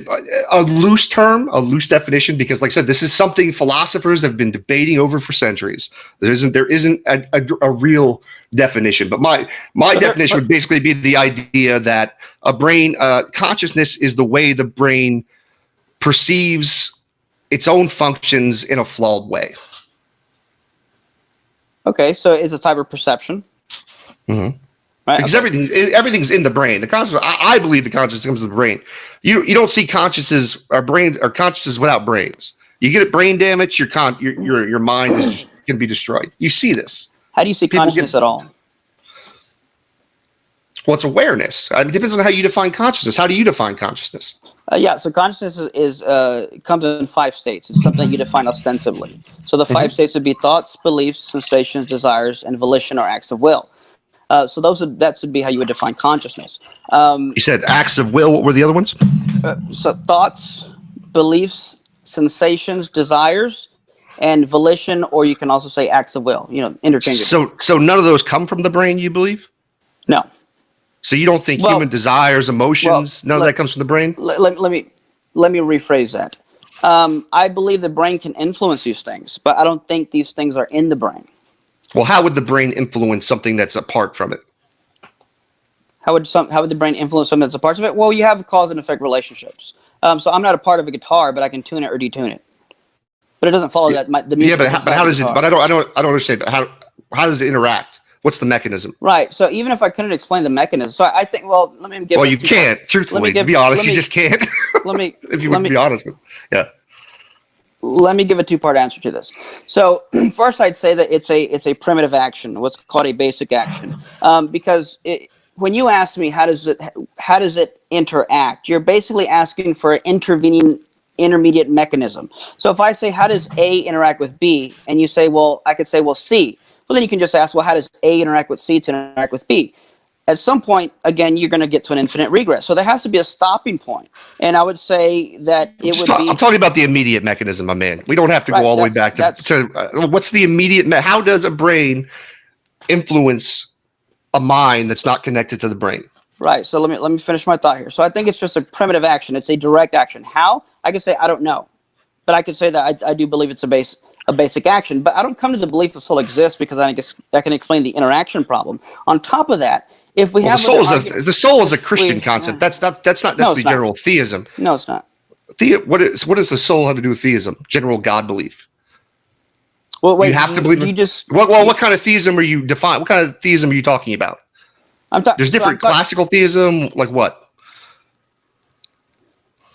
[SPEAKER 3] a loose term, a loose definition, because like I said, this is something philosophers have been debating over for centuries. There isn't a real definition, but my definition would basically be the idea that a brain consciousness is the way the brain perceives its own functions in a flawed way.
[SPEAKER 2] Okay, so it's a type of perception.
[SPEAKER 3] Mm-hmm.
[SPEAKER 2] Right?
[SPEAKER 3] Because everything's in the brain. The consciousness, I believe the consciousness comes from the brain. You don't see consciousness or brains or consciousness without brains. You get brain damage, your mind can be destroyed. You see this.
[SPEAKER 2] How do you see consciousness at all?
[SPEAKER 3] Well, it's awareness. It depends on how you define consciousness. How do you define consciousness?
[SPEAKER 2] So consciousness is comes in 5 states. It's something you define ostensibly. So the 5 states would be thoughts, beliefs, sensations, desires, and volition or acts of will. So that would be how you would define consciousness.
[SPEAKER 3] You said acts of will. What were the other ones?
[SPEAKER 2] So thoughts, beliefs, sensations, desires, and volition, or you can also say acts of will. Interchangeable.
[SPEAKER 3] So none of those come from the brain, you believe?
[SPEAKER 2] No.
[SPEAKER 3] So you don't think human desires, emotions, none of that comes from the brain?
[SPEAKER 2] Let me rephrase that. I believe the brain can influence these things, but I don't think these things are in the brain.
[SPEAKER 3] Well, how would the brain influence something that's apart from it?
[SPEAKER 2] How would the brain influence something that's a part of it? Well, you have cause and effect relationships. So I'm not a part of a guitar, but I can tune it or detune it. But it doesn't follow that the music.
[SPEAKER 3] Yeah, but how does it? But I don't understand. But how does it interact? What's the mechanism?
[SPEAKER 2] Right. So even if I couldn't explain the mechanism, so I think. Well, let me give.
[SPEAKER 3] Well, you can't. Truthfully, to be honest, you just can't. If you would be honest with, yeah.
[SPEAKER 2] Let me give a 2-part answer to this. So first, I'd say that it's a primitive action, what's called a basic action, because when you ask me how does it interact, you're basically asking for an intermediate mechanism. So if I say how does A interact with B, and you say, well, I could say, well, C. Well, then you can just ask, well, how does A interact with C to interact with B? At some point, again, you're going to get to an infinite regress. So there has to be a stopping point. And I would say that
[SPEAKER 3] I'm talking about the immediate mechanism, my man. We don't have to go all the way back to what's the immediate, how does a brain influence a mind that's not connected to the brain?
[SPEAKER 2] Right. So let me finish my thought here. So I think it's just a primitive action. It's a direct action. How? I could say, I don't know. But I could say that I do believe it's a basic action. But I don't come to the belief the soul exists because I guess that can explain the interaction problem. On top of that, if we have
[SPEAKER 3] the soul is a Christian concept. That's not necessarily general theism.
[SPEAKER 2] No, it's not.
[SPEAKER 3] What does the soul have to do with theism? General God belief.
[SPEAKER 2] Well, wait,
[SPEAKER 3] you have to believe. What kind of theism are you defining? What kind of theism are you talking about? There's different classical theism, like what?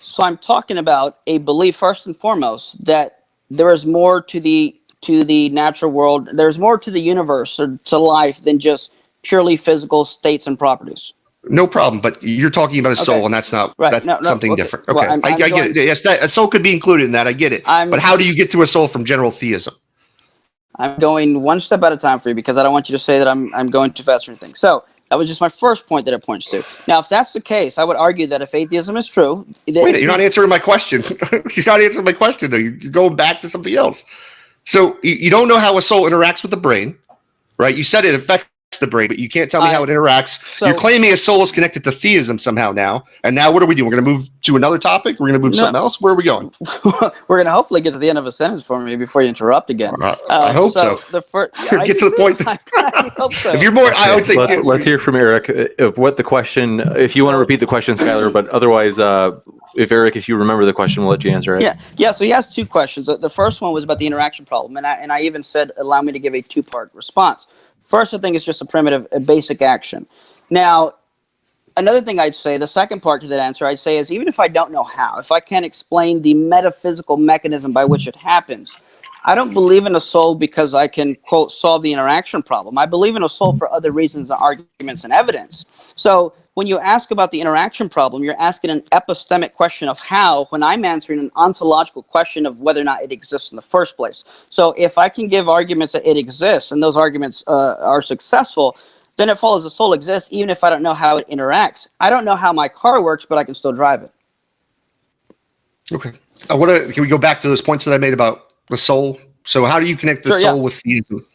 [SPEAKER 2] So I'm talking about a belief first and foremost that there is more to the natural world. There's more to the universe or to life than just purely physical states and properties.
[SPEAKER 3] No problem, but you're talking about a soul, and that's not
[SPEAKER 2] right.
[SPEAKER 3] That's something different. Okay,
[SPEAKER 2] well,
[SPEAKER 3] I get it. Yes, a soul could be included in that. I get it. But how do you get to a soul from general theism?
[SPEAKER 2] I'm going one step at a time for you because I don't want you to say that I'm going too fast or anything. So that was just my first point that it points to. Now, if that's the case, I would argue that if atheism is true,
[SPEAKER 3] wait, you're not answering my question. You're not answering my question though. You're going back to something else. So you don't know how a soul interacts with the brain, right? You said it affects the brain, but you can't tell me how it interacts. So, you're claiming a soul is connected to theism somehow now. And now what are we doing? We're going to move to another topic? We're going to move to something else? Where are we going?
[SPEAKER 2] We're going to hopefully get to the end of a sentence for me before you interrupt again.
[SPEAKER 3] I hope so.
[SPEAKER 2] The first,
[SPEAKER 3] get to the point.
[SPEAKER 2] I hope so.
[SPEAKER 3] If you're more, I would say.
[SPEAKER 1] Let's hear from Eric of what the question, if you want to repeat the question, Skylar, but otherwise, if you remember the question, we'll let you answer it.
[SPEAKER 2] Yeah. So he asked 2 questions. The first one was about the interaction problem. And I even said, allow me to give a 2-part response. First, I think it's just a basic action. Now, another thing I'd say, the second part to that answer, I'd say is even if I don't know how, if I can't explain the metaphysical mechanism by which it happens, I don't believe in a soul because I can, quote, solve the interaction problem. I believe in a soul for other reasons and arguments and evidence. So when you ask about the interaction problem, you're asking an epistemic question of how, when I'm answering an ontological question of whether or not it exists in the first place. So if I can give arguments that it exists and those arguments are successful, then it follows the soul exists even if I don't know how it interacts. I don't know how my car works, but I can still drive it.
[SPEAKER 3] Okay. Can we go back to those points that I made about the soul? So how do you connect the soul with theism?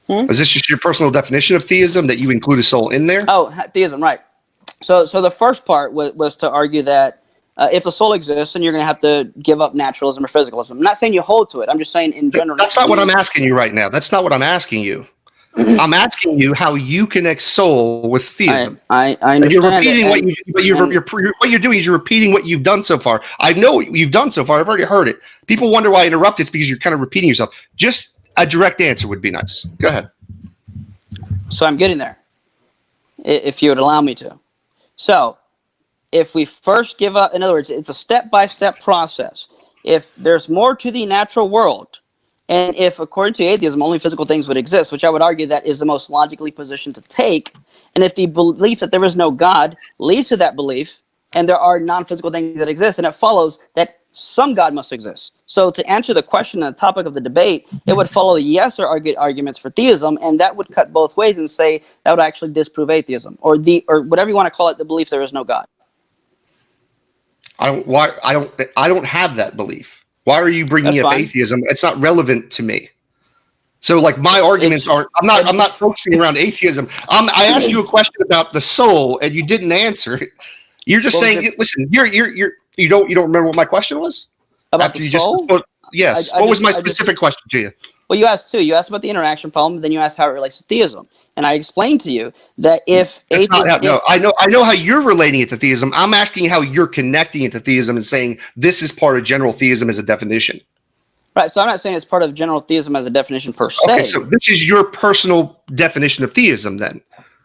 [SPEAKER 3] Is this just your personal definition of theism that you include a soul in there?
[SPEAKER 2] Oh, theism, right. So the first part was to argue that if the soul exists, then you're going to have to give up naturalism or physicalism. I'm not saying you hold to it. I'm just saying in general.
[SPEAKER 3] That's not what I'm asking you right now. That's not what I'm asking you. I'm asking you how you connect soul with theism.
[SPEAKER 2] I
[SPEAKER 3] And you're
[SPEAKER 2] understand.
[SPEAKER 3] repeating what you're doing is you're repeating what you've done so far. I know what you've done so far. I've already heard it. People wonder why I interrupt. It's because you're kind of repeating yourself. Just a direct answer would be nice. Go ahead.
[SPEAKER 2] So I'm getting there, if you would allow me to. So if we first give up, in other words, it's a step-by-step process. If there's more to the natural world, and if, according to atheism, only physical things would exist, which I would argue that is the most logically positioned to take, and if the belief that there is no God leads to that belief, and there are non-physical things that exist, and it follows that some God must exist. So to answer the question on the topic of the debate, it would follow yes or arguments for theism, and that would cut both ways and say that would actually disprove atheism, or whatever you want to call it, the belief there is no God.
[SPEAKER 3] I don't have that belief. Why are you bringing up atheism? It's not relevant to me. So, like, my arguments aren't. I'm not focusing around atheism. I asked you a question about the soul, and you didn't answer it. You're just saying, listen. You don't remember what my question was
[SPEAKER 2] about the soul?
[SPEAKER 3] Yes. What was my specific question to you?
[SPEAKER 2] Well, you asked two. You asked about the interaction problem, then you asked how it relates to theism. And I explained to you that if atheism...
[SPEAKER 3] I know how you're relating it to theism. I'm asking how you're connecting it to theism and saying this is part of general theism as a definition.
[SPEAKER 2] Right, so I'm not saying it's part of general theism as a definition per se.
[SPEAKER 3] Okay, so this is your personal definition of theism then.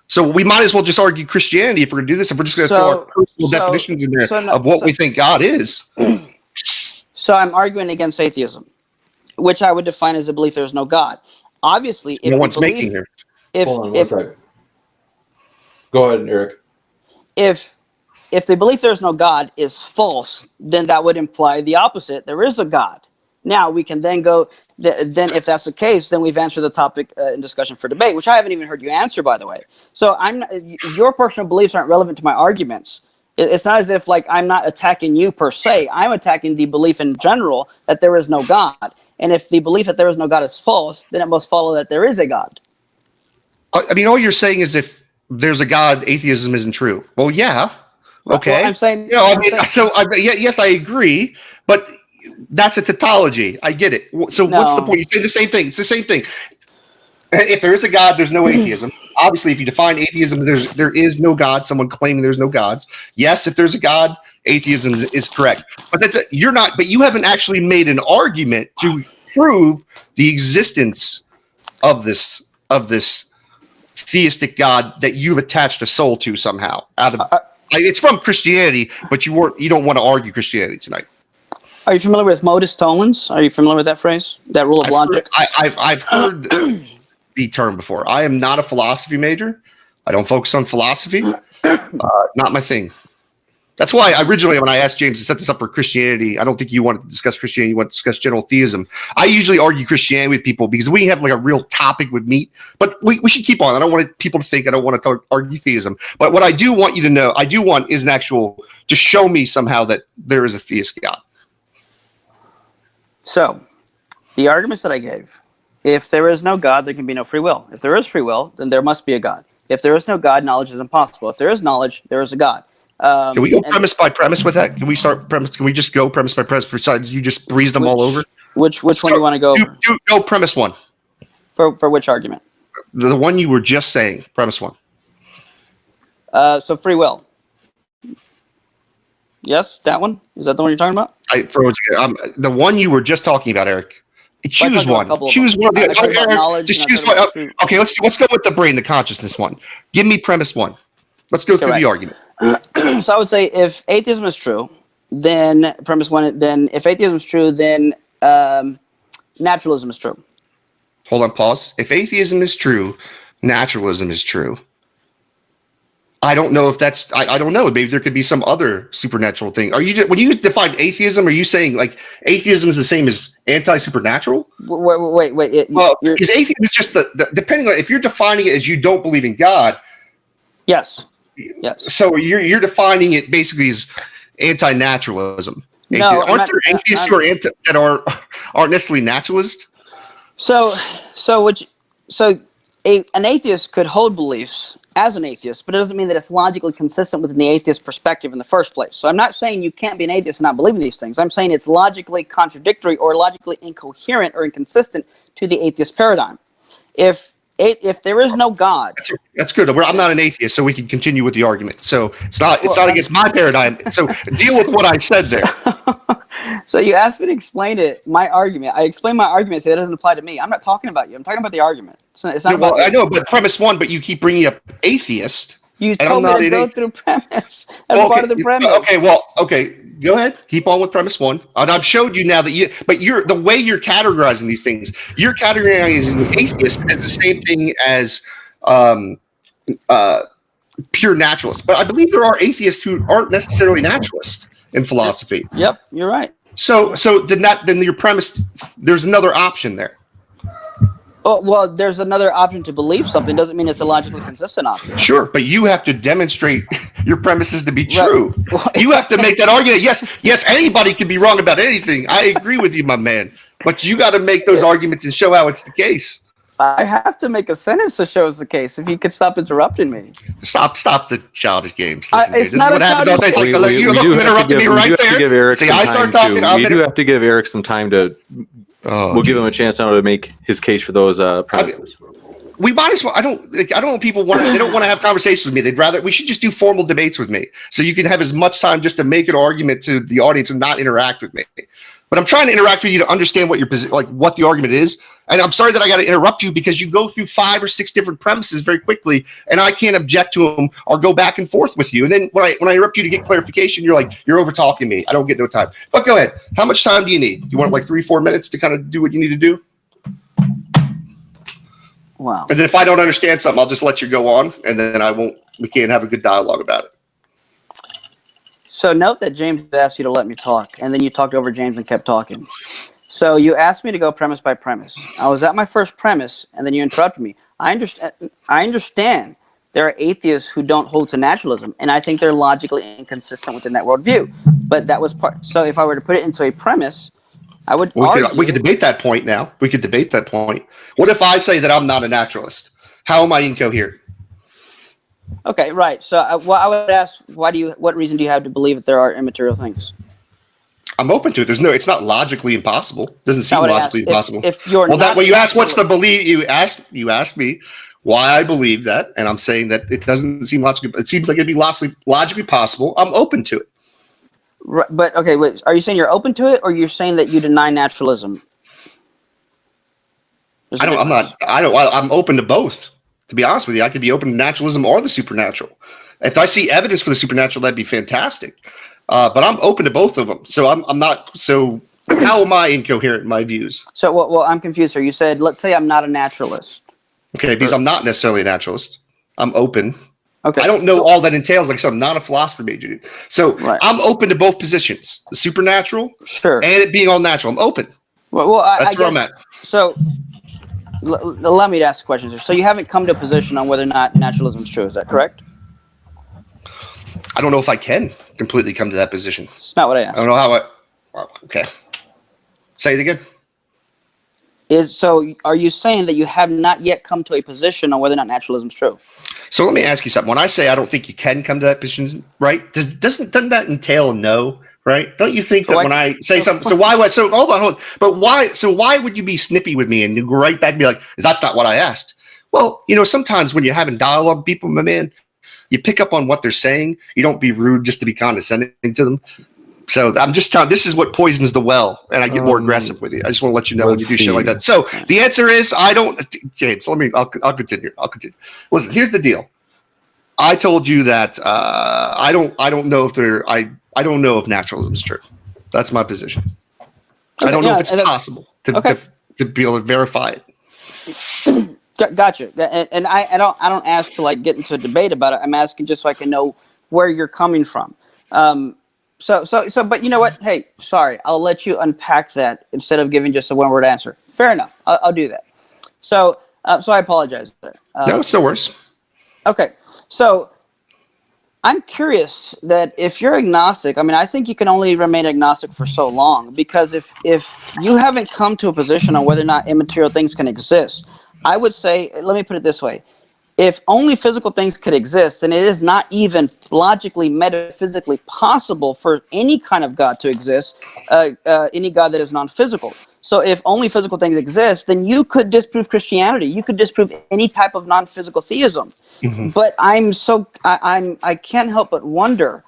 [SPEAKER 3] So we might as well just argue Christianity if we're going to do this. If we're just going to throw our personal definitions in there of what we think God is.
[SPEAKER 2] So I'm arguing against atheism, which I would define as a belief there is no God. Obviously, if
[SPEAKER 3] no one's making here.
[SPEAKER 4] Hold on one second. Go ahead, Eric.
[SPEAKER 2] If the belief there is no God is false, then that would imply the opposite. There is a God. Now we can then go. Then, if that's the case, then we've answered the topic in discussion for debate, which I haven't even heard you answer, by the way. So your personal beliefs aren't relevant to my arguments. It's not as if like I'm not attacking you per se. I'm attacking the belief in general that there is no God. And if the belief that there is no God is false, then it must follow that there is a God.
[SPEAKER 3] I mean, all you're saying is if there's a God, atheism isn't true. Well, yeah. Okay.
[SPEAKER 2] Well, I'm saying,
[SPEAKER 3] yes, I agree, but that's a tautology. I get it. So what's the point? You say the same thing. It's the same thing. If there is a God, there's no atheism. Obviously, if you define atheism, there is no God. Someone claiming there's no gods. Yes, if there's a God, atheism is correct. But you're not. But you haven't actually made an argument to prove the existence of this theistic God that you've attached a soul to somehow. It's from Christianity, but you don't want to argue Christianity tonight.
[SPEAKER 2] Are you familiar with Modus Tollens? Are you familiar with that phrase? That rule of logic?
[SPEAKER 3] I've heard the term before. I am not a philosophy major. I don't focus on philosophy. Not my thing. That's why originally when I asked James to set this up for Christianity, I don't think you wanted to discuss Christianity. You want to discuss general theism. I usually argue Christianity with people because we have like a real topic with meat. But we should keep on. I don't want people to think I don't want to argue theism. But what I do want you to know, is an actual to show me somehow that there is a theist God.
[SPEAKER 2] So, the arguments that I gave, if there is no God, there can be no free will. If there is free will, then there must be a God. If there is no God, knowledge is impossible. If there is knowledge, there is a God.
[SPEAKER 3] Can we go premise by premise with that? Can we start premise? Can we just go premise by premise? Besides, you just breezed them all over.
[SPEAKER 2] Which one do you want to go over?
[SPEAKER 3] Go premise one.
[SPEAKER 2] For which argument?
[SPEAKER 3] The one you were just saying. Premise one.
[SPEAKER 2] So free will. Yes, that one? Is that the one you're talking about?
[SPEAKER 3] I froze again. The one you were just talking about, Eric. Choose one. Choose one. Just choose one. Okay, let's go with the brain, the consciousness one. Give me premise one. Let's go through the argument.
[SPEAKER 2] So I would say if atheism is true, then premise one. Then if atheism is true, then naturalism is true.
[SPEAKER 3] Hold on. Pause. If atheism is true, naturalism is true. I don't know if that's. I don't know. Maybe there could be some other supernatural thing. Are you when you define atheism? Are you saying like atheism is the same as anti-supernatural?
[SPEAKER 2] Wait.
[SPEAKER 3] Because atheism is just the depending on if you're defining it as you don't believe in God.
[SPEAKER 2] Yes.
[SPEAKER 3] So you're defining it basically as anti-naturalism.
[SPEAKER 2] No,
[SPEAKER 3] aren't there atheists who are aren't necessarily naturalists?
[SPEAKER 2] An atheist could hold beliefs as an atheist, but it doesn't mean that it's logically consistent with the atheist perspective in the first place. So I'm not saying you can't be an atheist and not believe in these things. I'm saying it's logically contradictory or logically incoherent or inconsistent to the atheist paradigm. If if there is no God,
[SPEAKER 3] That's good. I'm not an atheist, so we can continue with the argument. So it's not against my paradigm. So deal with what I said there.
[SPEAKER 2] So you asked me to explain my argument. I explained my argument. Say it doesn't apply to me. I'm not talking about you. I'm talking about the argument. It's not about
[SPEAKER 3] I know, but premise one. But you keep bringing up atheist.
[SPEAKER 2] You told me to go through premise. That's part of the premise.
[SPEAKER 3] Okay. Go ahead. Keep on with premise one. And I've showed you now that the way you're categorizing these things, you're categorizing atheist as the same thing as pure naturalist. But I believe there are atheists who aren't necessarily naturalists in philosophy.
[SPEAKER 2] Yep, you're right.
[SPEAKER 3] So then your premise, there's another option there.
[SPEAKER 2] Oh, well, there's another option to believe something. Doesn't mean it's a logically consistent option.
[SPEAKER 3] Sure, but you have to demonstrate your premises to be true.
[SPEAKER 2] Right. Well,
[SPEAKER 3] you have to make that argument. Yes, anybody can be wrong about anything. I agree with you, my man. But you got to make those arguments and show how it's the case.
[SPEAKER 2] I have to make a sentence that shows the case. If you could stop interrupting me.
[SPEAKER 3] Stop the childish games.
[SPEAKER 2] It's not a childish
[SPEAKER 3] game. You interrupted me right there.
[SPEAKER 1] See, I start talking. We do have to give Eric some time to. We'll give him a chance now to make his case for those premises.
[SPEAKER 3] We might as well. I don't want people they don't want to have conversations with me. We should just do formal debates with me, so you can have as much time just to make an argument to the audience and not interact with me. But I'm trying to interact with you to understand what what the argument is. And I'm sorry that I got to interrupt you because you go through 5 or 6 different premises very quickly, and I can't object to them or go back and forth with you. And then when I interrupt you to get clarification, you're like, you're over talking me. I don't get no time. But go ahead. How much time do you need? You want 3-4 minutes to kind of do what you need to do?
[SPEAKER 2] Wow.
[SPEAKER 3] And then if I don't understand something, I'll just let you go on, and then we can't have a good dialogue about it.
[SPEAKER 2] So note that James asked you to let me talk, and then you talked over James and kept talking. So you asked me to go premise by premise. I was at my first premise, and then you interrupted me. I understand there are atheists who don't hold to naturalism, and I think they're logically inconsistent within that worldview. But that was part. So if I were to put it into a premise, I would argue.
[SPEAKER 3] We could debate that point now. We could debate that point. What if I say that I'm not a naturalist? How am I incoherent?
[SPEAKER 2] Okay, right. So I would ask, what reason do you have to believe that there are immaterial things?
[SPEAKER 3] I'm open to it. It's not logically impossible. It doesn't seem logically impossible.
[SPEAKER 2] If you're
[SPEAKER 3] that way, you ask what's the belief. You asked me why I believe that, and I'm saying that it doesn't seem logical. It seems like it'd be logically possible. I'm open to it.
[SPEAKER 2] Right, but okay, wait. Are you saying you're open to it, or you're saying that you deny naturalism?
[SPEAKER 3] I'm open to both. To be honest with you, I could be open to naturalism or the supernatural. If I see evidence for the supernatural, that'd be fantastic. But I'm open to both of them. So I'm not. So how am I incoherent in my views?
[SPEAKER 2] So well, I'm confused here. You said, let's say I'm not a naturalist.
[SPEAKER 3] Okay, because I'm not necessarily a naturalist. I'm open.
[SPEAKER 2] Okay.
[SPEAKER 3] I don't know all that entails. Like I said, I'm not a philosophy major, dude. So I'm open to both positions: the supernatural,
[SPEAKER 2] sure,
[SPEAKER 3] and it being all natural. I'm open.
[SPEAKER 2] Well,
[SPEAKER 3] that's where I'm at.
[SPEAKER 2] So. Allow me to ask questions here. So you haven't come to a position on whether or not naturalism is true. Is that correct?
[SPEAKER 3] I don't know if I can completely come to that position.
[SPEAKER 2] It's not what I asked.
[SPEAKER 3] I don't know how okay. Say it again.
[SPEAKER 2] Are you saying that you have not yet come to a position on whether or not naturalism is true?
[SPEAKER 3] So let me ask you something. When I say I don't think you can come to that position, right? Doesn't that entail a no? Right? Don't you think that when I say something? So why? So hold on. But why? So why would you be snippy with me and you go right back and be like, "That's not what I asked"? Well, sometimes when you're having dialogue with people, my man, you pick up on what they're saying. You don't be rude just to be condescending to them. So I'm just telling. This is what poisons the well, and I get more aggressive with you. I just want to let you know when you do shit like that. So the answer is I don't. James, I'll continue. Listen, here's the deal. I told you that I don't know if I don't know if naturalism is true. That's my position. Okay, I don't know if it's possible to be able to verify it.
[SPEAKER 2] Gotcha. And I don't ask to get into a debate about it. I'm asking just so I can know where you're coming from. But you know what? Hey, sorry. I'll let you unpack that instead of giving just a one-word answer. Fair enough. I'll do that. So I apologize.
[SPEAKER 3] No, it's no worse.
[SPEAKER 2] Okay. So I'm curious that if you're agnostic, I think you can only remain agnostic for so long, because if you haven't come to a position on whether or not immaterial things can exist, I would say, let me put it this way. If only physical things could exist, then it is not even logically, metaphysically possible for any kind of God to exist, any God that is non-physical. So if only physical things exist, then you could disprove Christianity. You could disprove any type of non-physical theism. But I can't help but wonder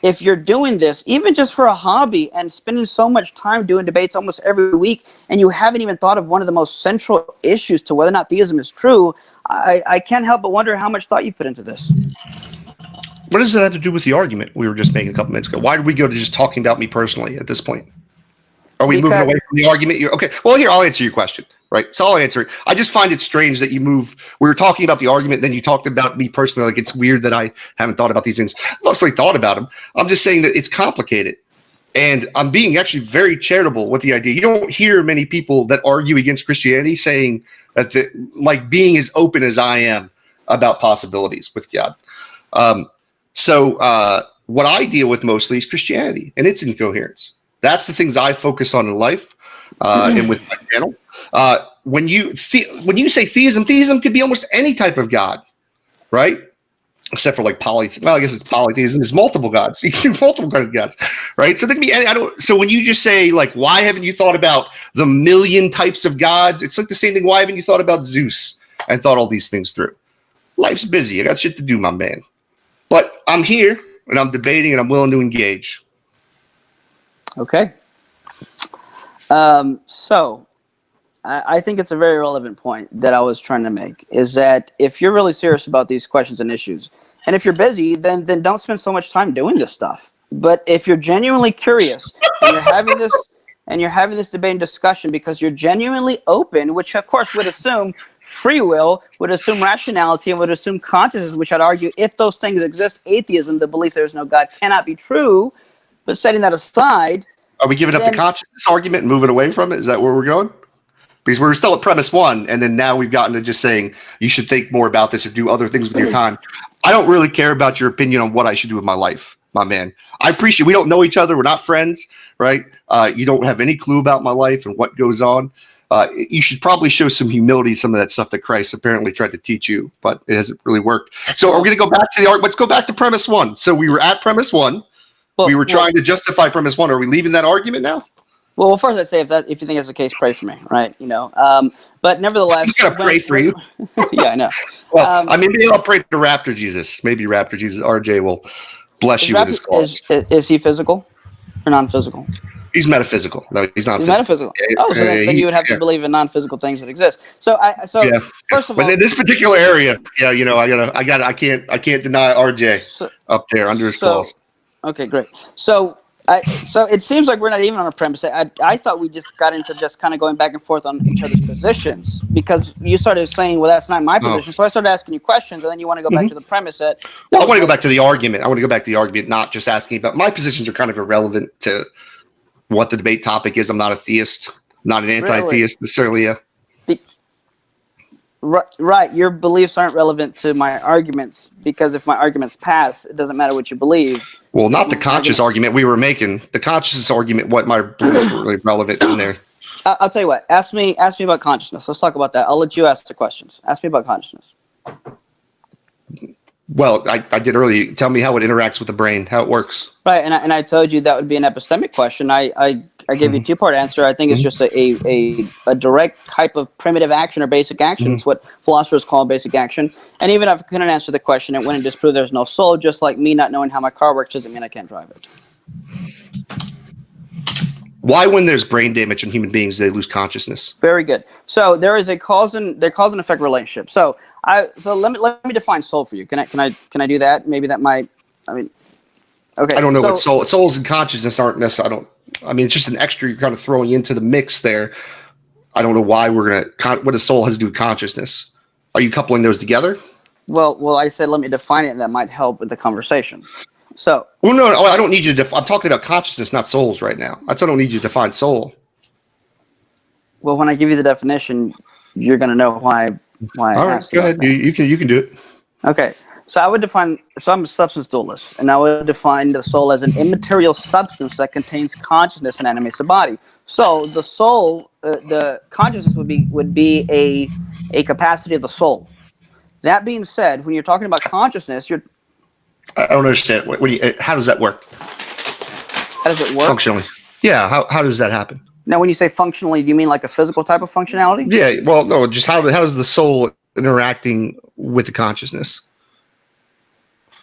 [SPEAKER 2] if you're doing this, even just for a hobby and spending so much time doing debates almost every week, and you haven't even thought of one of the most central issues to whether or not theism is true, I can't help but wonder how much thought you put into this.
[SPEAKER 3] What does that have to do with the argument we were just making a couple minutes ago? Why did we go to just talking about me personally at this point? Are we moving away from the argument? Okay. Well, here, I'll answer your question, right? So I'll answer it. I just find it strange that you move. We were talking about the argument, then you talked about me personally. Like, it's weird that I haven't thought about these things. I've obviously thought about them. I'm just saying that it's complicated. And I'm being actually very charitable with the idea. You don't hear many people that argue against Christianity saying that, like, being as open as I am about possibilities with God. So what I deal with mostly is Christianity and its incoherence. That's the things I focus on in life and with my channel. When you say theism could be almost any type of God, right? Except for like I guess it's polytheism. There's multiple gods, multiple kinds of gods, right? So there can be any. So when you just say, like, why haven't you thought about the million types of gods? It's like the same thing. Why haven't you thought about Zeus and thought all these things through? Life's busy. I got shit to do, my man. But I'm here and I'm debating and I'm willing to engage.
[SPEAKER 2] Okay. So I think it's a very relevant point that I was trying to make, is that if you're really serious about these questions and issues, and if you're busy, then don't spend so much time doing this stuff. But if you're genuinely curious and you're having this debate and discussion because you're genuinely open, which of course would assume free will, would assume rationality, and would assume consciousness, which I'd argue if those things exist, atheism, the belief there is no God, cannot be true. But setting that aside,
[SPEAKER 3] are we giving up the consciousness argument and moving away from it? Is that where we're going? Because we're still at premise one, and then now we've gotten to just saying you should think more about this or do other things with your time. I don't really care about your opinion on what I should do with my life, my man. I appreciate we don't know each other. We're not friends, right? You don't have any clue about my life and what goes on. You should probably show some humility, some of that stuff that Christ apparently tried to teach you, but it hasn't really worked. So are we going to go back to let's go back to premise one. So we were at premise one. We were trying to justify premise one. Are we leaving that argument now?
[SPEAKER 2] Well, first I'd say if you think that's the case, pray for me, right? But nevertheless,
[SPEAKER 3] I'm gonna pray for you.
[SPEAKER 2] Yeah, I know.
[SPEAKER 3] Well, maybe I'll pray to Raptor Jesus. Maybe Raptor Jesus, RJ will bless you with his cause.
[SPEAKER 2] Is he physical or non-physical?
[SPEAKER 3] He's metaphysical. No, he's not.
[SPEAKER 2] He's metaphysical. So then you would have to believe in non-physical things that exist. So first of all,
[SPEAKER 3] but in this particular area, I can't deny RJ up there under his claws.
[SPEAKER 2] Okay, great. So it seems like we're not even on a premise. I thought we just got into just kind of going back and forth on each other's positions, because you started saying, well, that's not my position. So I started asking you questions, and then you want to go back to the premise I want
[SPEAKER 3] to go back to the argument. I want to go back to the argument, not just asking about my positions are kind of irrelevant to what the debate topic is. I'm not a theist, not an anti-theist necessarily.
[SPEAKER 2] Right. Your beliefs aren't relevant to my arguments, because if my arguments pass, it doesn't matter what you believe.
[SPEAKER 3] Well, not the conscious argument we were making. The consciousness argument, what my beliefs were really relevant in there.
[SPEAKER 2] I'll tell you what. Ask me about consciousness. Let's talk about that. I'll let you ask the questions. Ask me about consciousness.
[SPEAKER 3] Well, I did earlier. Tell me how it interacts with the brain, how it works.
[SPEAKER 2] Right, and I told you that would be an epistemic question. I gave you a two-part answer. I think it's just a direct type of primitive action or basic action. It's what philosophers call basic action. And even if I couldn't answer the question, it wouldn't disprove there's no soul. Just like me not knowing how my car works doesn't mean I can't drive it.
[SPEAKER 3] Why, when there's brain damage in human beings, they lose consciousness?
[SPEAKER 2] Very good. So there is a cause and effect relationship. So let me define soul for you. Can I do that? Maybe that might. Okay.
[SPEAKER 3] I don't know what souls and consciousness aren't necessarily. It's just an extra you're kind of throwing into the mix there. I don't know why what a soul has to do with consciousness. Are you coupling those together?
[SPEAKER 2] Well, I said let me define it, and that might help with the conversation. So.
[SPEAKER 3] Well, no, I don't need you to. I'm talking about consciousness, not souls, right now. I don't need you to define soul.
[SPEAKER 2] Well, when I give you the definition, you're going to know why.
[SPEAKER 3] All right, go ahead. You can do it.
[SPEAKER 2] Okay. So I would define. So I'm a substance dualist, and I would define the soul as an immaterial substance that contains consciousness and animates the body. So the soul, the consciousness would be a capacity of the soul. That being said, when you're talking about consciousness,
[SPEAKER 3] I don't understand. How does that work?
[SPEAKER 2] How does it work?
[SPEAKER 3] Functionally. Yeah. How does that happen?
[SPEAKER 2] Now, when you say functionally, do you mean like a physical type of functionality?
[SPEAKER 3] Yeah. Well, no. Just how is the soul interacting with the consciousness?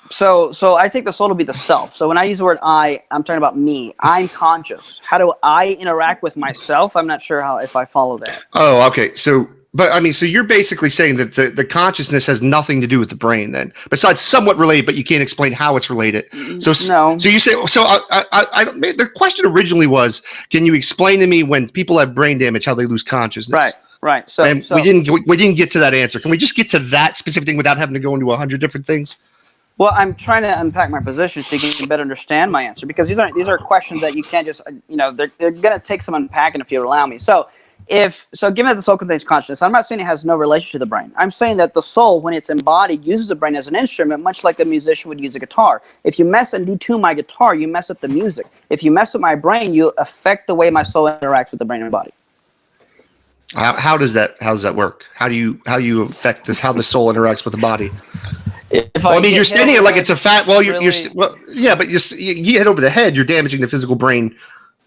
[SPEAKER 2] So I think the soul will be the self. So when I use the word I'm talking about me. I'm conscious. How do I interact with myself? I'm not sure if I follow that.
[SPEAKER 3] Oh, okay. So you're basically saying that the consciousness has nothing to do with the brain, then, besides somewhat related, but you can't explain how it's related. So
[SPEAKER 2] No.
[SPEAKER 3] So you say so. The question originally was, can you explain to me when people have brain damage how they lose consciousness?
[SPEAKER 2] Right.
[SPEAKER 3] We didn't get to that answer. Can we just get to that specific thing without having to go into 100 different things?
[SPEAKER 2] Well, I'm trying to unpack my position so you can better understand my answer, because these are questions that you can't just they're gonna take some unpacking if you allow me. So given that the soul contains consciousness, I'm not saying it has no relation to the brain. I'm saying that the soul, when it's embodied, uses the brain as an instrument, much like a musician would use a guitar. If you mess and detune my guitar, you mess up the music. If you mess up my brain, you affect the way my soul interacts with the brain and body.
[SPEAKER 3] How does that work? How do you affect this? How the soul interacts with the body? You're standing it like it's a fat. Well, you hit over the head. You're damaging the physical brain,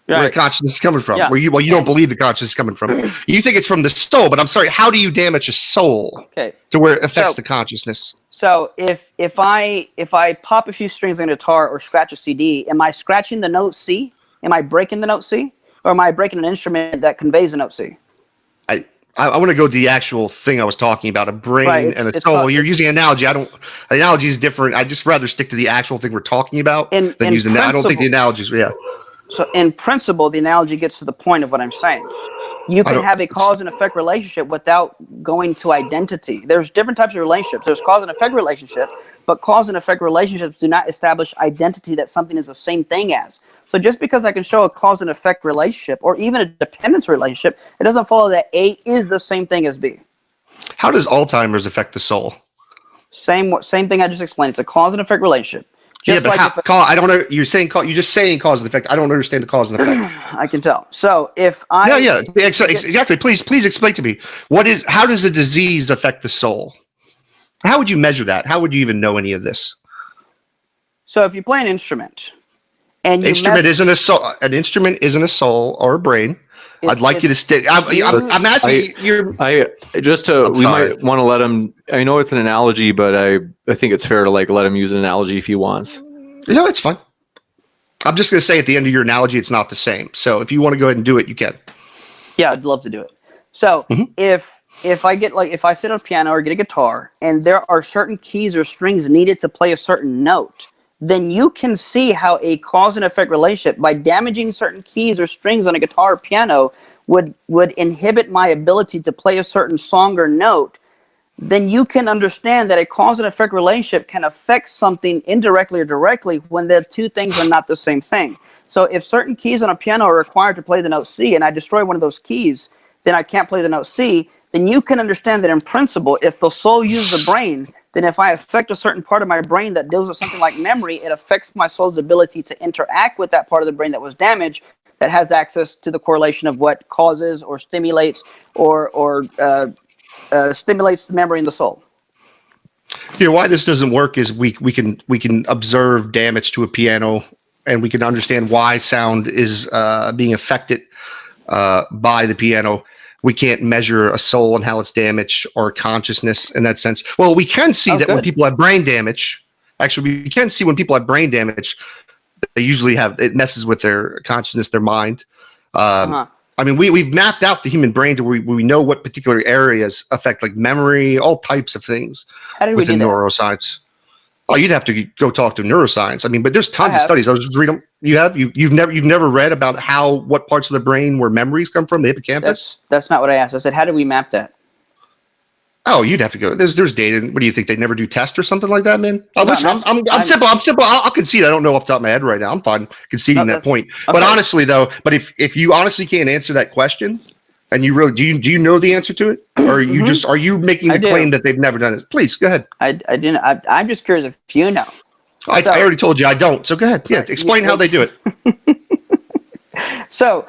[SPEAKER 3] where the consciousness is coming from.
[SPEAKER 2] Yeah.
[SPEAKER 3] You don't believe the consciousness is coming from. You think it's from the soul, but I'm sorry. How do you damage a soul to where it affects the consciousness?
[SPEAKER 2] So if I pop a few strings on a guitar or scratch a CD, am I scratching the note C? Am I breaking the note C, or am I breaking an instrument that conveys the note C?
[SPEAKER 3] I want to go to the actual thing I was talking about, a brain and a soul. You're using an analogy. The analogy is different. I'd just rather stick to the actual thing we're talking about than using that. I don't think the analogies,
[SPEAKER 2] So in principle, the analogy gets to the point of what I'm saying. You can have a cause and effect relationship without going to identity. There's different types of relationships. There's cause and effect relationship, but cause and effect relationships do not establish identity that something is the same thing as. So just because I can show a cause and effect relationship or even a dependence relationship, it doesn't follow that A is the same thing as B.
[SPEAKER 3] How does Alzheimer's affect the soul?
[SPEAKER 2] Same thing I just explained. It's a cause and effect relationship.
[SPEAKER 3] Just I don't know. You're just saying cause and effect. I don't understand the cause and effect.
[SPEAKER 2] I can tell. So if I
[SPEAKER 3] exactly. Please explain to me how does a disease affect the soul? How would you measure that? How would you even know any of this?
[SPEAKER 2] So if you play an instrument, and
[SPEAKER 3] an instrument isn't a soul or a brain. I'd like you to stick. I'm asking you.
[SPEAKER 1] We might want to let him. I know it's an analogy, but I think it's fair to let him use an analogy if he wants.
[SPEAKER 3] No, it's fine. I'm just going to say at the end of your analogy, it's not the same. So if you want to go ahead and do it, you can.
[SPEAKER 2] Yeah, I'd love to do it. So if I sit on a piano or get a guitar, and there are certain keys or strings needed to play a certain note, then you can see how a cause and effect relationship by damaging certain keys or strings on a guitar or piano would inhibit my ability to play a certain song or note. Then you can understand that a cause and effect relationship can affect something indirectly or directly when the two things are not the same thing. So if certain keys on a piano are required to play the note C and I destroy one of those keys, then I can't play the note C, then you can understand that in principle, if the soul uses the brain, then if I affect a certain part of my brain that deals with something like memory, it affects my soul's ability to interact with that part of the brain that was damaged, that has access to the correlation of what causes or stimulates or stimulates the memory in the soul.
[SPEAKER 3] Why this doesn't work is we can observe damage to a piano, and we can understand why sound is being affected by the piano. We can't measure a soul and how it's damaged or consciousness in that sense. Well, we can see that when people have brain damage, actually, we can see when people have brain damage, they usually it messes with their consciousness, their mind. I mean, we've mapped out the human brain to where we know what particular areas affect, like memory, all types of things within neuroscience. Oh, you'd have to go talk to neuroscience. I mean, but there's tons of studies. I was just reading. You've never read about what parts of the brain where memories come from, the hippocampus?
[SPEAKER 2] That's not what I asked. I said, how do we map that?
[SPEAKER 3] Oh, you'd have to go. There's data. What do you think? They never do tests or something like that, man? Oh, listen, I'm simple. I'll concede. I don't know off the top of my head right now. I'm fine conceding that point. Okay. But honestly, though, if you honestly can't answer that question, and you really do you know the answer to it, or are you making the claim that they've never done it? Please go ahead.
[SPEAKER 2] I didn't. I'm just curious if you know.
[SPEAKER 3] I already told you I don't. So go ahead. Yeah, explain how they do it.
[SPEAKER 2] So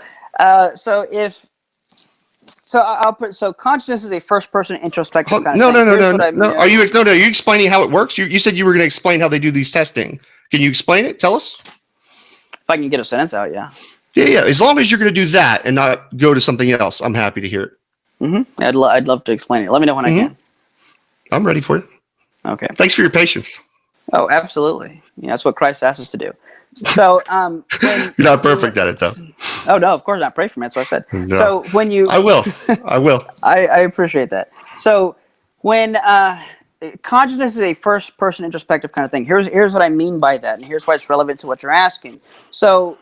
[SPEAKER 2] consciousness is a first-person introspective kind of thing.
[SPEAKER 3] No. Are you explaining how it works? You said you were going to explain how they do these testing. Can you explain it? Tell us.
[SPEAKER 2] If I can get a sentence out, yeah.
[SPEAKER 3] Yeah. As long as you're going to do that and not go to something else, I'm happy to hear it.
[SPEAKER 2] Mm-hmm. I'd love to explain it. Let me know when I can.
[SPEAKER 3] I'm ready for it.
[SPEAKER 2] Okay.
[SPEAKER 3] Thanks for your patience.
[SPEAKER 2] Oh, absolutely. Yeah, that's what Christ asked us to do. So,
[SPEAKER 3] You're not perfect at it, though.
[SPEAKER 2] Oh no, of course not. Pray for me. That's what I said.
[SPEAKER 3] No.
[SPEAKER 2] So when you,
[SPEAKER 3] I will.
[SPEAKER 2] I appreciate that. So when consciousness is a first-person introspective kind of thing. Here's what I mean by that, and here's why it's relevant to what you're asking. So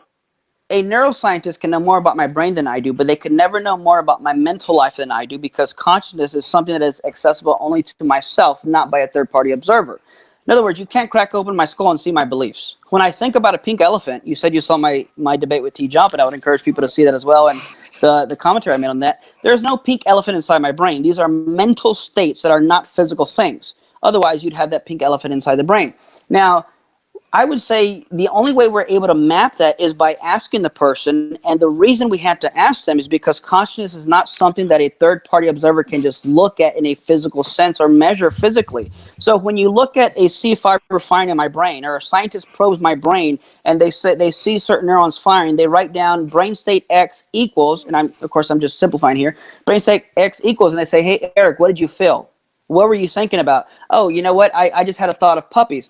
[SPEAKER 2] a neuroscientist can know more about my brain than I do, but they could never know more about my mental life than I do, because consciousness is something that is accessible only to myself, not by a third-party observer. In other words, you can't crack open my skull and see my beliefs. When I think about a pink elephant, you said you saw my debate with T. Jump, and I would encourage people to see that as well, and the commentary I made on that. There's no pink elephant inside my brain. These are mental states that are not physical things. Otherwise, you'd have that pink elephant inside the brain. Now, I would say the only way we're able to map that is by asking the person, and the reason we have to ask them is because consciousness is not something that a third-party observer can just look at in a physical sense or measure physically. So when you look at a C fiber firing in my brain, or a scientist probes my brain and they see certain neurons firing, they write down brain state X equals, and I'm just simplifying here, brain state X equals, and they say, hey, Eric, what did you feel? What were you thinking about? Oh, you know what? I just had a thought of puppies.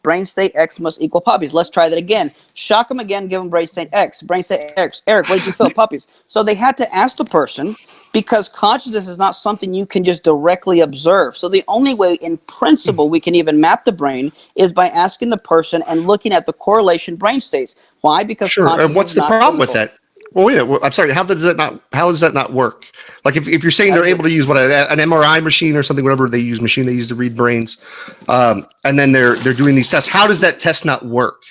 [SPEAKER 2] Brain state X must equal puppies. Let's try that again. Shock them again, give them brain state X. Brain state X. Eric, what did you feel? Puppies. So they had to ask the person, because consciousness is not something you can just directly observe. So the only way in principle we can even map the brain is by asking the person and looking at the correlation brain states. Why? Because consciousness
[SPEAKER 3] what's
[SPEAKER 2] is
[SPEAKER 3] the
[SPEAKER 2] not
[SPEAKER 3] problem
[SPEAKER 2] physical.
[SPEAKER 3] with that? Well, wait, I'm sorry. How does that not work? Like if you're saying they're able to use an MRI machine or something, whatever they use to read brains, and then they're doing these tests. How does that test not work?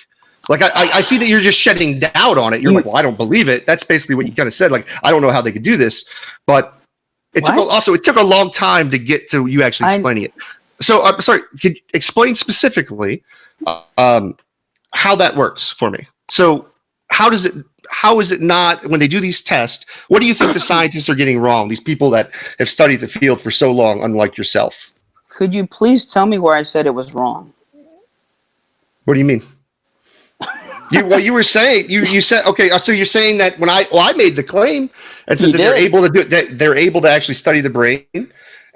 [SPEAKER 3] Like I see that you're just shedding doubt on it. You're like, well, I don't believe it. That's basically what you kind of said. Like, I don't know how they could do this, but it took a long time to get to you actually explaining it. So I'm sorry. Could you explain specifically how that works for me? So how is it not, when they do these tests, what do you think the scientists are getting wrong? These people that have studied the field for so long, unlike yourself.
[SPEAKER 2] Could you please tell me where I said it was wrong?
[SPEAKER 3] What do you mean? You were saying, you said, okay, so you're saying that when I made the claim and said that they're able to do it, that they're able to actually study the brain,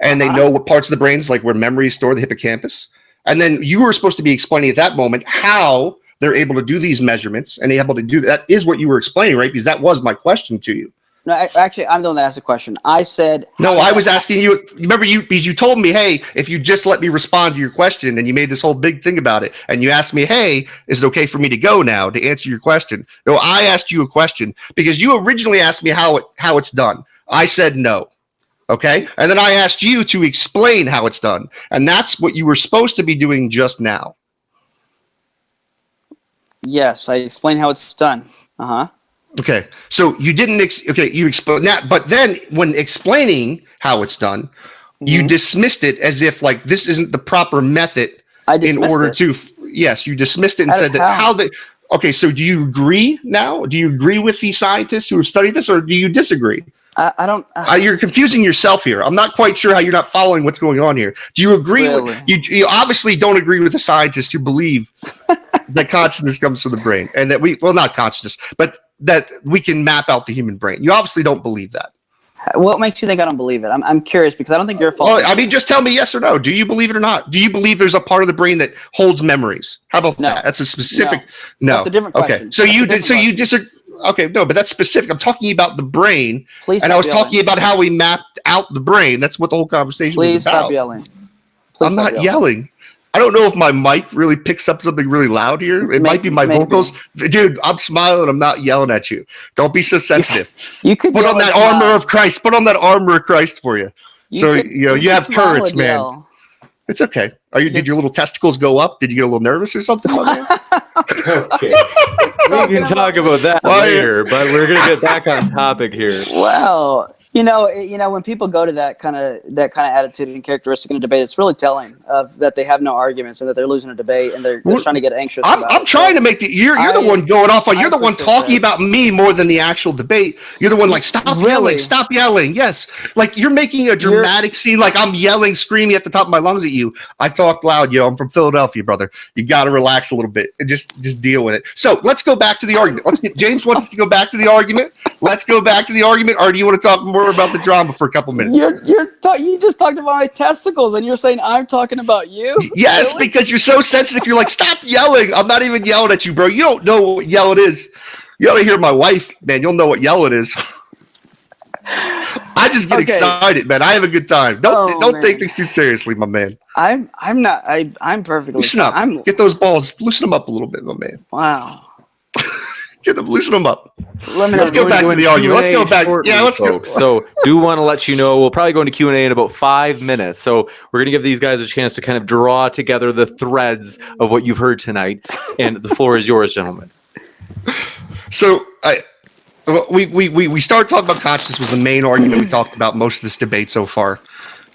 [SPEAKER 3] and they know what parts of the brain's, like where memory is stored, the hippocampus. And then you were supposed to be explaining at that moment how they're able to do these measurements, and they're able to do that. Is what you were explaining, right? Because that was my question to you.
[SPEAKER 2] No, actually, I'm the one that asked the question. I said...
[SPEAKER 3] No, I was asking you, remember because you told me, hey, if you just let me respond to your question, and you made this whole big thing about it, and you asked me, hey, is it okay for me to go now to answer your question? No, I asked you a question because you originally asked me how it's done. I said no. Okay? And then I asked you to explain how it's done. And that's what you were supposed to be doing just now.
[SPEAKER 2] Yes, I explained how it's done.
[SPEAKER 3] Okay, so you didn't. You explained that, but then when explaining how it's done, you dismissed it as if like this isn't the proper method in order to. Yes, you dismissed it and said that how they. Okay, so do you agree now? Do you agree with the scientists who have studied this, or do you disagree?
[SPEAKER 2] I don't.
[SPEAKER 3] You're confusing yourself here. I'm not quite sure how you're not following what's going on here. Do you agree?
[SPEAKER 2] Really?
[SPEAKER 3] You obviously don't agree with the scientists who believe that consciousness comes from the brain, and that not consciousness, but that we can map out the human brain. You obviously don't believe that.
[SPEAKER 2] What makes you think I don't believe it? I'm curious, because I don't think you're following.
[SPEAKER 3] I mean, just tell me yes or no. Do you believe it or not? Do you believe there's a part of the brain that holds memories? How about that? That's a specific. No.
[SPEAKER 2] That's a different question.
[SPEAKER 3] Okay, so you disagree. Okay, no, but that's specific. I'm talking about the brain, and I was talking about how we mapped out the brain. That's what the whole conversation was about.
[SPEAKER 2] Please stop yelling.
[SPEAKER 3] I'm not yelling. I don't know if my mic really picks up something really loud here. It might be my vocals. Dude, I'm smiling. I'm not yelling at you. Don't be so sensitive.
[SPEAKER 2] You could
[SPEAKER 3] put on that armor of Christ. Put on that armor of Christ for you. You have courage, man.
[SPEAKER 2] Yell.
[SPEAKER 3] It's okay. Did your little testicles go up? Did you get a little nervous or something?
[SPEAKER 1] Okay. We can talk about that later, but we're going to get back on topic here.
[SPEAKER 2] Well, When people go to that kind of attitude and characteristic in a debate, it's really telling that they have no arguments and that they're losing a debate and they're trying to get anxious.
[SPEAKER 3] I'm trying to make you're the one going off on. You're the one talking about me more than the actual debate. You're the one like stop yelling. Yes, like you're making a dramatic scene, like I'm yelling, screaming at the top of my lungs at you. I talk loud, I'm from Philadelphia, brother. You got to relax a little bit and just deal with it. So let's go back to the argument. James wants us to go back to the argument. Let's go back to the argument, or do you want to talk more about the drama for a couple minutes?
[SPEAKER 2] You just talked about my testicles, and you're saying I'm talking about you?
[SPEAKER 3] Yes, really? Because you're so sensitive. You're like, stop yelling. I'm not even yelling at you, bro. You don't know what yelling is. You ought to hear my wife, man. You'll know what yelling is. I just get excited, man. I have a good time. Don't take things too seriously, my man.
[SPEAKER 2] I'm not. I'm perfectly.
[SPEAKER 3] Loosen up. Get those balls. Loosen them up a little bit, my man.
[SPEAKER 2] Wow.
[SPEAKER 3] Loosen them up. Let's go back to the argument. Let's go back. Yeah, let's go.
[SPEAKER 1] So do want to let you know, we'll probably go into Q&A in about 5 minutes. So we're going to give these guys a chance to kind of draw together the threads of what you've heard tonight. And the floor is yours, gentlemen.
[SPEAKER 3] So we started talking about consciousness was the main argument we talked about most of this debate so far.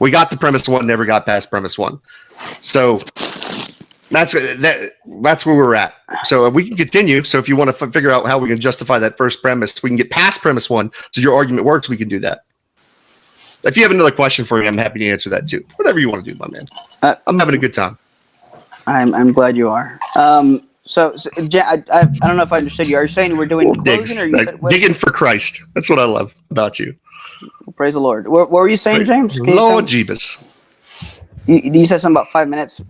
[SPEAKER 3] We got to premise one, never got past premise one. So that's where we're at. So we can continue. So if you want to figure out how we can justify that first premise, we can get past premise one. So your argument works. We can do that. If you have another question for me, I'm happy to answer that too. Whatever you want to do, my man. I'm having a good time.
[SPEAKER 2] I'm glad you are. So I don't know if I understood you. Are you saying we're doing closing, or you said
[SPEAKER 3] digging for Christ? That's what I love about you.
[SPEAKER 2] Praise the Lord. What were you saying, James?
[SPEAKER 3] Lord Jeebus.
[SPEAKER 2] You said something about 5 minutes.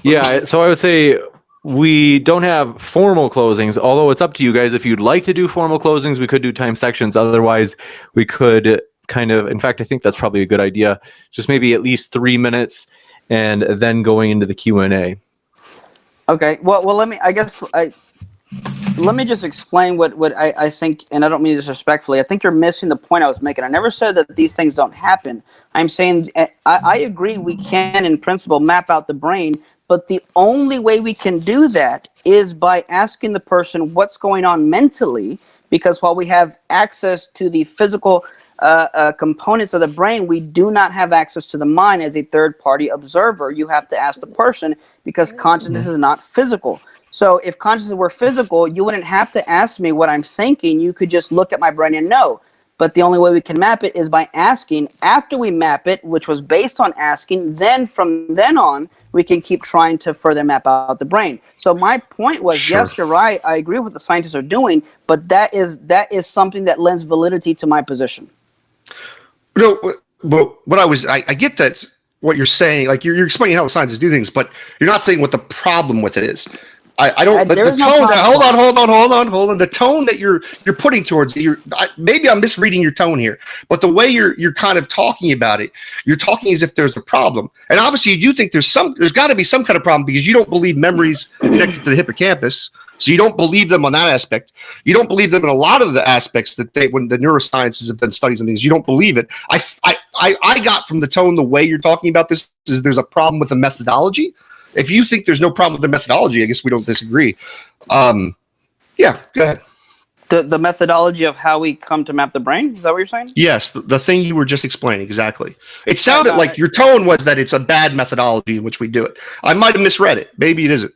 [SPEAKER 1] Yeah, so I would say we don't have formal closings, although it's up to you guys. If you'd like to do formal closings, we could do time sections. Otherwise, we could kind of, in fact, I think that's probably a good idea. Just maybe at least 3 minutes and then going into the Q&A.
[SPEAKER 2] Okay. Well, let me just explain what I think, and I don't mean disrespectfully. I think you're missing the point I was making. I never said that these things don't happen. I'm saying I agree we can, in principle, map out the brain, but the only way we can do that is by asking the person what's going on mentally, because while we have access to the physical components of the brain, we do not have access to the mind as a third-party observer. You have to ask the person, because consciousness is not physical. So if consciousness were physical, you wouldn't have to ask me what I'm thinking. You could just look at my brain and know. But the only way we can map it is by asking. After we map it, which was based on asking, then from then on, we can keep trying to further map out the brain. So my point was, yes, you're right. I agree with what the scientists are doing, but that is something that lends validity to my position.
[SPEAKER 3] No, but I get that what you're saying, like you're explaining how the scientists do things, but you're not saying what the problem with it is. I don't. The tone. Hold on. The tone that you're putting towards it. Maybe I'm misreading your tone here, but the way you're kind of talking about it, you're talking as if there's a problem, and obviously you do think there's got to be some kind of problem, because you don't believe memories connected to the hippocampus, so you don't believe them on that aspect. You don't believe them in a lot of the aspects that when the neurosciences have done studies and things. You don't believe it. I got from the tone, the way you're talking about this, is there's a problem with the methodology. If you think there's no problem with the methodology, I guess we don't disagree. Yeah, go ahead.
[SPEAKER 2] The methodology of how we come to map the brain? Is that what you're saying?
[SPEAKER 3] Yes, the thing you were just explaining, exactly. It sounded like your tone was that it's a bad methodology in which we do it. I might have misread it. Maybe it isn't.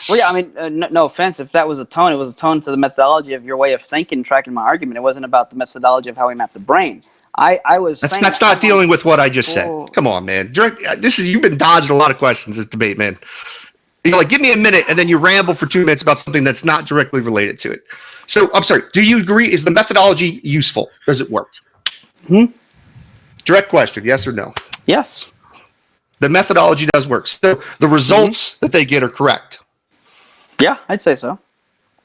[SPEAKER 2] Well, yeah, I mean, no offense. If that was a tone, it was a tone to the methodology of your way of thinking, tracking my argument. It wasn't about the methodology of how we map the brain.
[SPEAKER 3] That's not dealing with what I just said. Come on, man. You've been dodging a lot of questions this debate, man. You're like, give me a minute, and then you ramble for 2 minutes about something that's not directly related to it. So, I'm sorry. Do you agree? Is the methodology useful? Does it work? Direct question, yes or no?
[SPEAKER 2] Yes.
[SPEAKER 3] The methodology does work. So the results that they get are correct.
[SPEAKER 2] Yeah, I'd say so.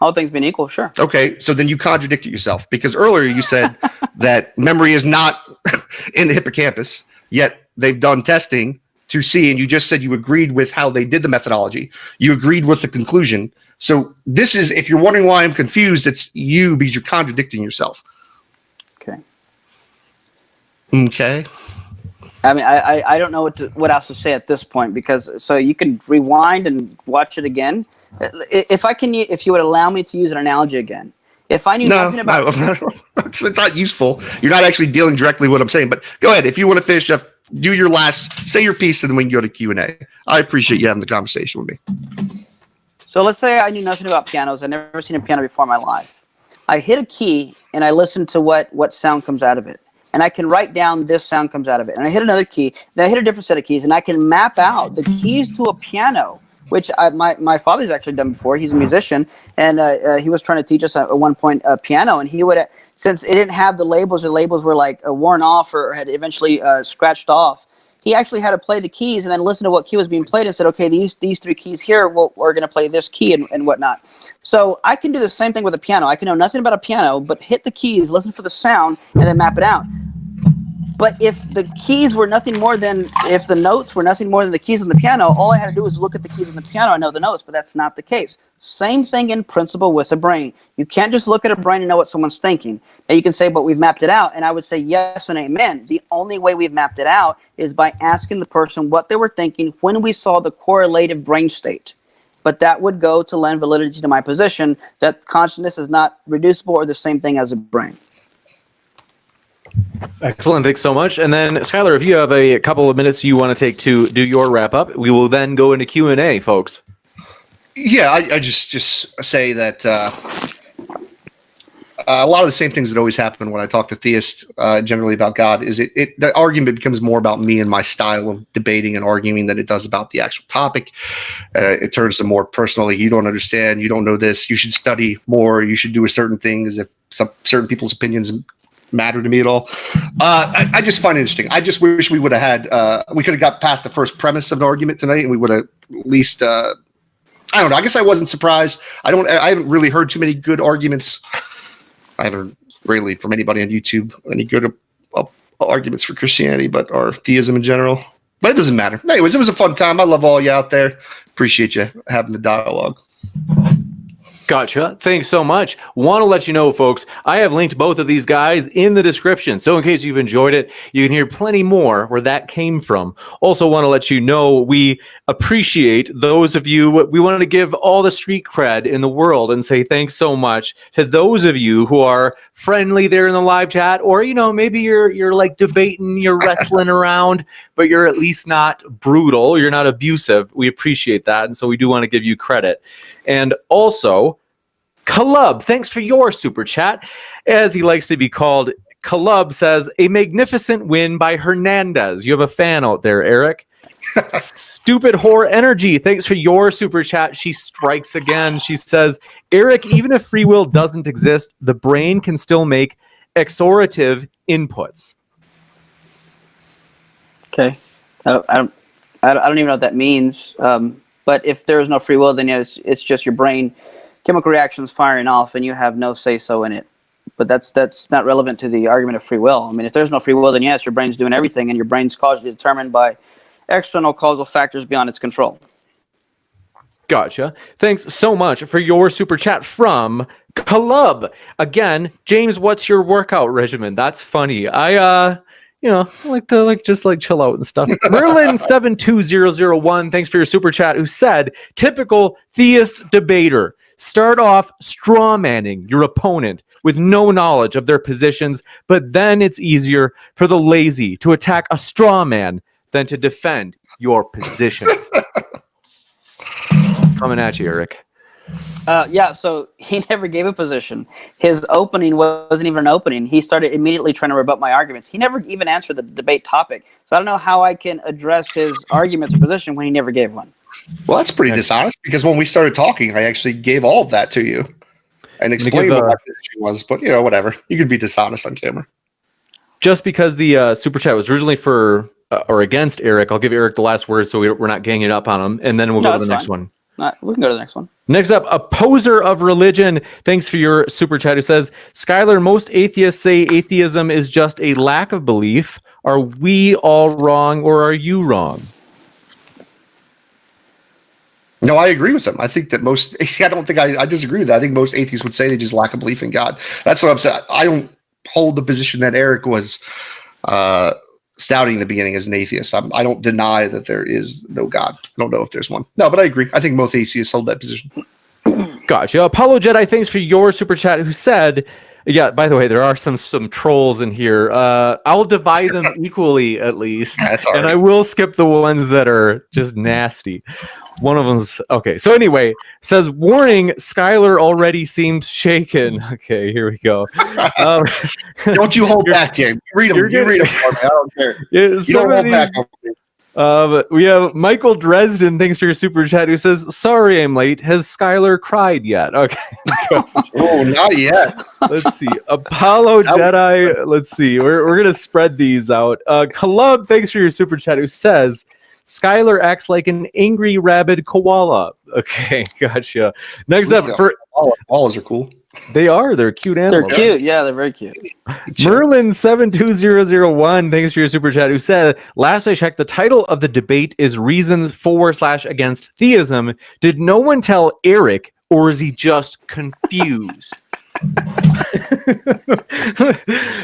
[SPEAKER 2] All things being equal, sure.
[SPEAKER 3] Okay, so then you contradicted yourself, because earlier you said that memory is not in the hippocampus, yet they've done testing to see, and you just said you agreed with how they did the methodology. You agreed with the conclusion. So this is, if you're wondering why I'm confused, it's you, because you're contradicting yourself. Okay.
[SPEAKER 2] I mean, I don't know what else to say at this point, because so you can rewind and watch it again. If you would allow me to use an analogy again, If I knew nothing about
[SPEAKER 3] it's not useful. You're not actually dealing directly with what I'm saying. But go ahead. If you want to finish up, do your last, say your piece, and then we can go to Q&A. I appreciate you having the conversation with me.
[SPEAKER 2] So let's say I knew nothing about pianos. I've never seen a piano before in my life. I hit a key and I listen to what sound comes out of it. And I can write down this sound comes out of it. And I hit another key, then I hit a different set of keys, and I can map out the keys to a piano, which my father's actually done before. He's a musician, and he was trying to teach us at one point piano. And he would, since it didn't have the labels were like worn off or had eventually scratched off, he actually had to play the keys and then listen to what key was being played and said, okay, these three keys here, we're going to play this key and whatnot. So I can do the same thing with a piano. I can know nothing about a piano, but hit the keys, listen for the sound, and then map it out. But if the keys were nothing more than, if the notes were nothing more than the keys on the piano, all I had to do was look at the keys on the piano and know the notes, but that's not the case. Same thing in principle with a brain. You can't just look at a brain and know what someone's thinking. Now you can say, but we've mapped it out, and I would say yes and amen. The only way we've mapped it out is by asking the person what they were thinking when we saw the correlative brain state. But that would go to lend validity to my position that consciousness is not reducible or the same thing as a brain.
[SPEAKER 1] Excellent. Thanks so much. And then, Skylar, if you have a couple of minutes you want to take to do your wrap up, we will then go into Q&A, folks.
[SPEAKER 3] Yeah, I just say that a lot of the same things that always happen when I talk to theists generally about God is the argument becomes more about me and my style of debating and arguing than it does about the actual topic. It turns to more personally, you don't understand, you don't know this, you should study more, you should do a certain thing as if certain people's opinions matter to me at all. I just find it interesting. I just wish we would have had, we could have got past the first premise of an argument tonight, and we would have at least, I don't know. I guess I wasn't surprised. I haven't really heard too many good arguments. I haven't really from anybody on YouTube any good arguments for Christianity, or theism in general. But it doesn't matter. Anyways, it was a fun time. I love all you out there. Appreciate you having the dialogue.
[SPEAKER 1] Gotcha. Thanks so much. Want to let you know, folks, I have linked both of these guys in the description. So in case you've enjoyed it, you can hear plenty more where that came from. Also want to let you know we appreciate those of you. We wanted to give all the street cred in the world and say thanks so much to those of you who are friendly there in the live chat, or, maybe you're like debating, you're wrestling around, but you're at least not brutal. You're not abusive. We appreciate that. And so we do want to give you credit. And also, Calub, thanks for your super chat. As he likes to be called, Calub says, a magnificent win by Hernandez. You have a fan out there, Eric. Stupid whore energy. Thanks for your super chat. She strikes again. She says, Eric, even if free will doesn't exist, the brain can still make exorative inputs.
[SPEAKER 2] Okay. I don't even know what that means. But if there is no free will, then it's just your brain chemical reactions firing off, and you have no say-so in it. But that's not relevant to the argument of free will. I mean, if there's no free will, then yes, your brain's doing everything, and your brain's causally determined by external causal factors beyond its control.
[SPEAKER 1] Gotcha. Thanks so much for your super chat from Calub. Again, James, what's your workout regimen? That's funny. I like to just chill out and stuff. Merlin72001, thanks for your super chat, who said, typical theist debater. Start off straw manning your opponent with no knowledge of their positions, but then it's easier for the lazy to attack a straw man than to defend your position. Coming at you, Eric.
[SPEAKER 2] So he never gave a position. His opening wasn't even an opening. He started immediately trying to rebut my arguments. He never even answered the debate topic. So I don't know how I can address his arguments or position when he never gave one.
[SPEAKER 3] Well, that's pretty dishonest, because when we started talking, I actually gave all of that to you and explained what my position was. But, whatever. You could be dishonest on camera.
[SPEAKER 1] Just because the super chat was originally for or against Eric, I'll give Eric the last word so we're not ganging up on him, and then we'll go to the next one.
[SPEAKER 2] We can go to the next one.
[SPEAKER 1] Next up, Opposer of Religion. Thanks for your super chat. It says, Skylar, most atheists say atheism is just a lack of belief. Are we all wrong, or are you wrong?
[SPEAKER 3] No, I agree with them. I think that I disagree with that. I think most atheists would say they just lack a belief in God. That's what I'm saying. I don't hold the position that Eric was stouting in the beginning as an atheist. I don't deny that there is no God. I don't know if there's one. No, but I agree. I think most atheists hold that position.
[SPEAKER 1] Gotcha. Apollo Jedi, thanks for your super chat. Who said, "Yeah, by the way, there are some trolls in here. I'll divide them equally, at least,
[SPEAKER 3] That's all
[SPEAKER 1] and
[SPEAKER 3] right.
[SPEAKER 1] I will skip the ones that are just nasty." One of them's okay. So anyway, says warning: Skylar already seems shaken. Okay, here we go.
[SPEAKER 3] Don't you hold back, James. Read them. You read them for me. I don't care.
[SPEAKER 1] Yeah,
[SPEAKER 3] You
[SPEAKER 1] some
[SPEAKER 3] don't
[SPEAKER 1] of
[SPEAKER 3] hold back.
[SPEAKER 1] these. We have Michael Dresden. Thanks for your super chat. Who says, "Sorry, I'm late. Has Skylar cried yet?" Okay.
[SPEAKER 3] Oh, not yet.
[SPEAKER 1] Let's see. Apollo Jedi. Let's see. We're gonna spread these out. Kalub, thanks for your super chat. Who says, "Skylar acts like an angry rabid koala." Okay, gotcha. Next up,
[SPEAKER 3] Koalas are cool.
[SPEAKER 1] they're cute
[SPEAKER 2] They're
[SPEAKER 1] animals.
[SPEAKER 2] cute. Yeah, they're very cute.
[SPEAKER 1] Merlin72001, thanks for your super chat, who said, "Last I checked, the title of the debate is Reasons for/Against Theism. Did no one tell Eric, or is he just confused?"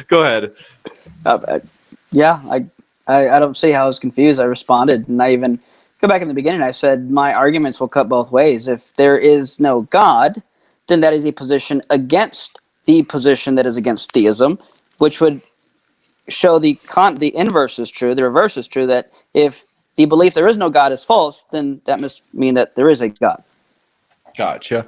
[SPEAKER 1] Go ahead.
[SPEAKER 2] Yeah, I don't see how I was confused. I responded, and I even go back in the beginning. I said my arguments will cut both ways. If there is no God, then that is a position against the position that is against theism, which would show the inverse is true, the reverse is true, that if the belief there is no God is false, then that must mean that there is a God.
[SPEAKER 1] Gotcha.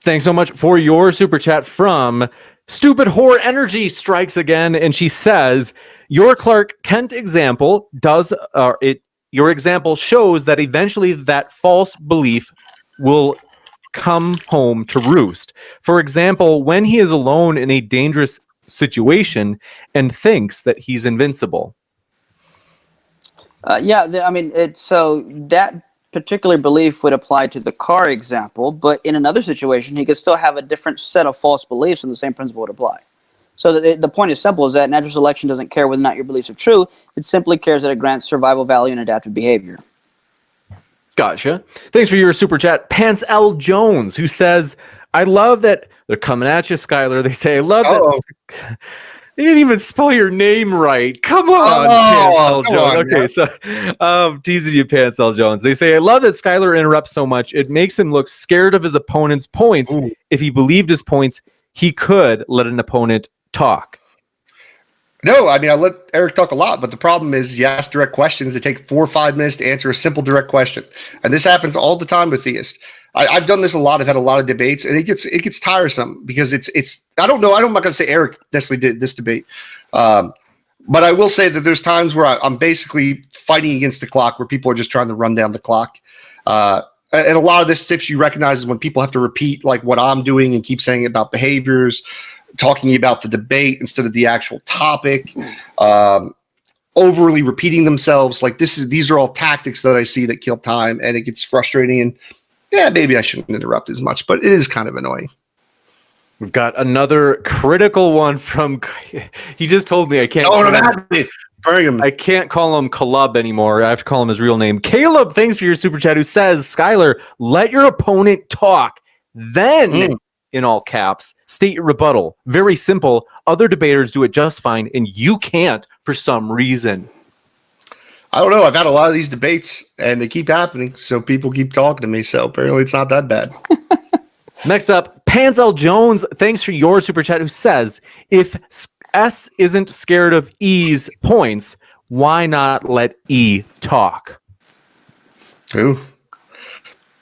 [SPEAKER 1] Thanks so much for your super chat from Stupid Whore Energy strikes again, and she says, "Your Clark Kent example your example shows that eventually that false belief will come home to roost. For example, when he is alone in a dangerous situation and thinks that he's invincible."
[SPEAKER 2] So that particular belief would apply to the car example, but in another situation, he could still have a different set of false beliefs, and the same principle would apply. So the point is simple: is that natural selection doesn't care whether or not your beliefs are true; it simply cares that it grants survival value and adaptive behavior.
[SPEAKER 1] Gotcha. Thanks for your super chat, Pants L. Jones, who says, "I love that they're coming at you, Skylar. They say, I love that." They didn't even spell your name right. Come on, Pants L. Jones. Okay, so teasing you, Pants L. Jones. They say, "I love that Skylar interrupts so much. It makes him look scared of his opponent's points.
[SPEAKER 3] Ooh.
[SPEAKER 1] If he believed his points, he could let an opponent talk."
[SPEAKER 3] No, I mean, I let Eric talk a lot, but the problem is you ask direct questions. It take 4 or 5 minutes to answer a simple direct question. And this happens all the time with theists. I've done this a lot. I've had a lot of debates, and it gets tiresome because it's I don't know. I'm not going to say Eric necessarily did this debate. But I will say that there's times where I'm basically fighting against the clock, where people are just trying to run down the clock. And a lot of this tips you recognize is when people have to repeat like what I'm doing and keep saying about behaviors, talking about the debate instead of the actual topic, overly repeating themselves. Like these are all tactics that I see that kill time, and it gets frustrating. And yeah, maybe I shouldn't interrupt as much, but it is kind of annoying.
[SPEAKER 1] We've got another critical one from. He just told me I can't. I can't call him Caleb anymore. I have to call him his real name. Caleb, thanks for your super chat. Who says, "Skylar, let your opponent talk, then." In all caps, state your rebuttal. Very simple. Other debaters do it just fine, and you can't for some reason.
[SPEAKER 3] I don't know. I've had a lot of these debates, and they keep happening, so people keep talking to me. So apparently it's not that bad.
[SPEAKER 1] Next up, Panzel Jones, thanks for your super chat, who says, "If S isn't scared of E's points, why not let E talk?"
[SPEAKER 3] Ooh.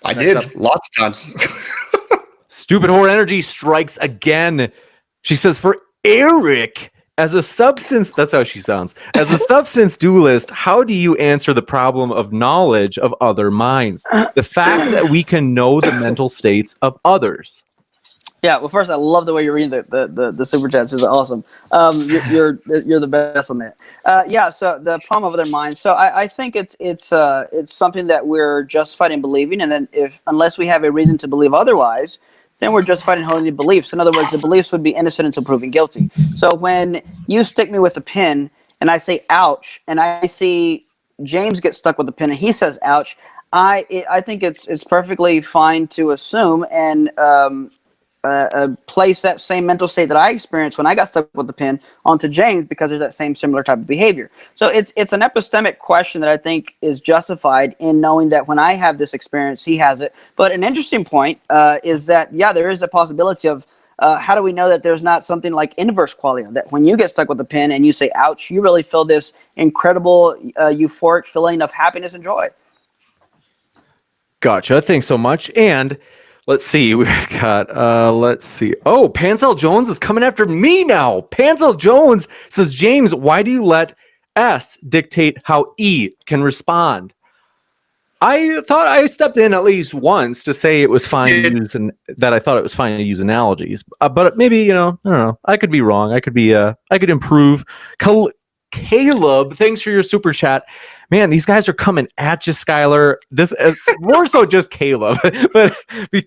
[SPEAKER 3] I did lots of times.
[SPEAKER 1] Stupid Whore Energy strikes again. She says, "For Eric, as a substance," that's how she sounds, "as a substance dualist, how do you answer the problem of knowledge of other minds? The fact that we can know the mental states of others."
[SPEAKER 2] Yeah, well, first, I love the way you're reading the super chats. It's awesome. You're the best on that. So the problem of other minds. So I think it's something that we're justified in believing, and then unless we have a reason to believe otherwise, then we're justified in holding the beliefs. In other words, the beliefs would be innocent until proven guilty. So when you stick me with a pin and I say ouch, and I see James get stuck with the pin and he says ouch, I think it's perfectly fine to assume and place that same mental state that I experienced when I got stuck with the pen onto James because there's that same similar type of behavior. So it's an epistemic question that I think is justified in knowing that when I have this experience, he has it. But an interesting point is that, yeah, there is a possibility of how do we know that there's not something like inverse qualia, that when you get stuck with a pen and you say, ouch, you really feel this incredible euphoric feeling of happiness and joy.
[SPEAKER 1] Gotcha. Thanks so much. And let's see. We've got, Oh, Pansel Jones is coming after me now. Pansel Jones says, James, why do you let S dictate how E can respond? I thought I stepped in at least once to say it was fine to use, and that I thought it was fine to use analogies. But maybe, I don't know. I could be wrong. I could improve. Caleb, thanks for your super chat. Man, these guys are coming at you, Skylar. This more so just Caleb, but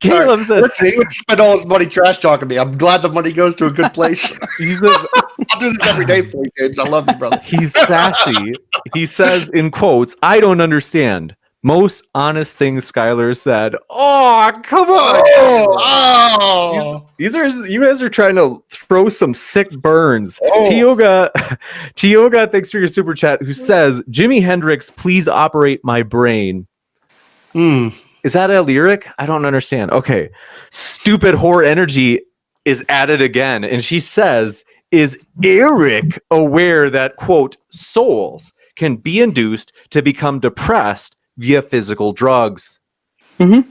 [SPEAKER 1] Caleb says,
[SPEAKER 3] he would spend all his money trash talking me. I'm glad the money goes to a good place. I'll do this every day for you, James. I love you, brother.
[SPEAKER 1] He's sassy. He says in quotes, "I don't understand. Most honest things Skylar said." Oh, come on.
[SPEAKER 3] Oh.
[SPEAKER 1] You guys are trying to throw some sick burns.
[SPEAKER 3] Oh.
[SPEAKER 1] Tioga, thanks for your super chat, who says, Jimi Hendrix, please operate my brain. Is that a lyric? I don't understand. Okay. Stupid whore energy is added again. And she says, is Eric aware that, quote, souls can be induced to become depressed via physical drugs?
[SPEAKER 2] Mm-hmm.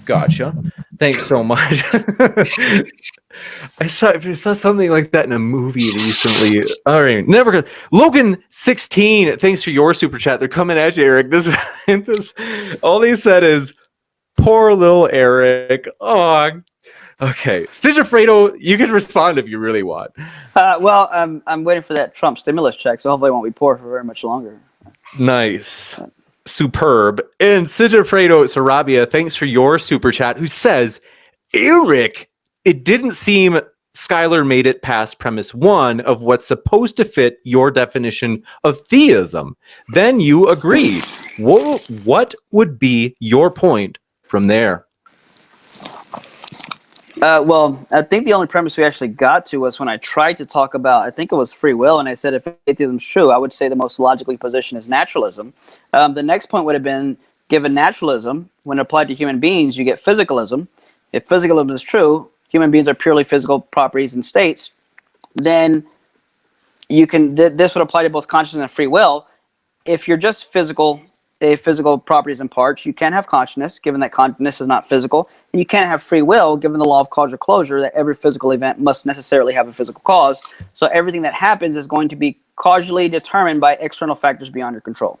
[SPEAKER 1] Gotcha. Thanks so much. I saw something like that in a movie recently. All right, never. Logan 16. Thanks for your super chat. They're coming at you, Eric. This all they said is, "Poor little Eric." Oh, okay. Stitch Alfredo, you can respond if you really want.
[SPEAKER 2] Well, I'm waiting for that Trump stimulus check, so hopefully it won't be poor for very much longer.
[SPEAKER 1] Nice. Superb. And Sigifredo Sarabia, thanks for your super chat, who says, Eric, it didn't seem Skylar made it past premise 1 of what's supposed to fit your definition of theism. Then you agreed. What would be your point from there?
[SPEAKER 2] Well, I think the only premise we actually got to was when I tried to talk about, I think it was free will, and I said if atheism's true, I would say the most logically positioned is naturalism. The next point would have been, given naturalism, when applied to human beings, you get physicalism. If physicalism is true, human beings are purely physical properties and states, then you can. This would apply to both consciousness and free will. If you're just physical properties and parts, you can't have consciousness, given that consciousness is not physical, and you can't have free will, given the law of causal closure, that every physical event must necessarily have a physical cause. So everything that happens is going to be causally determined by external factors beyond your control.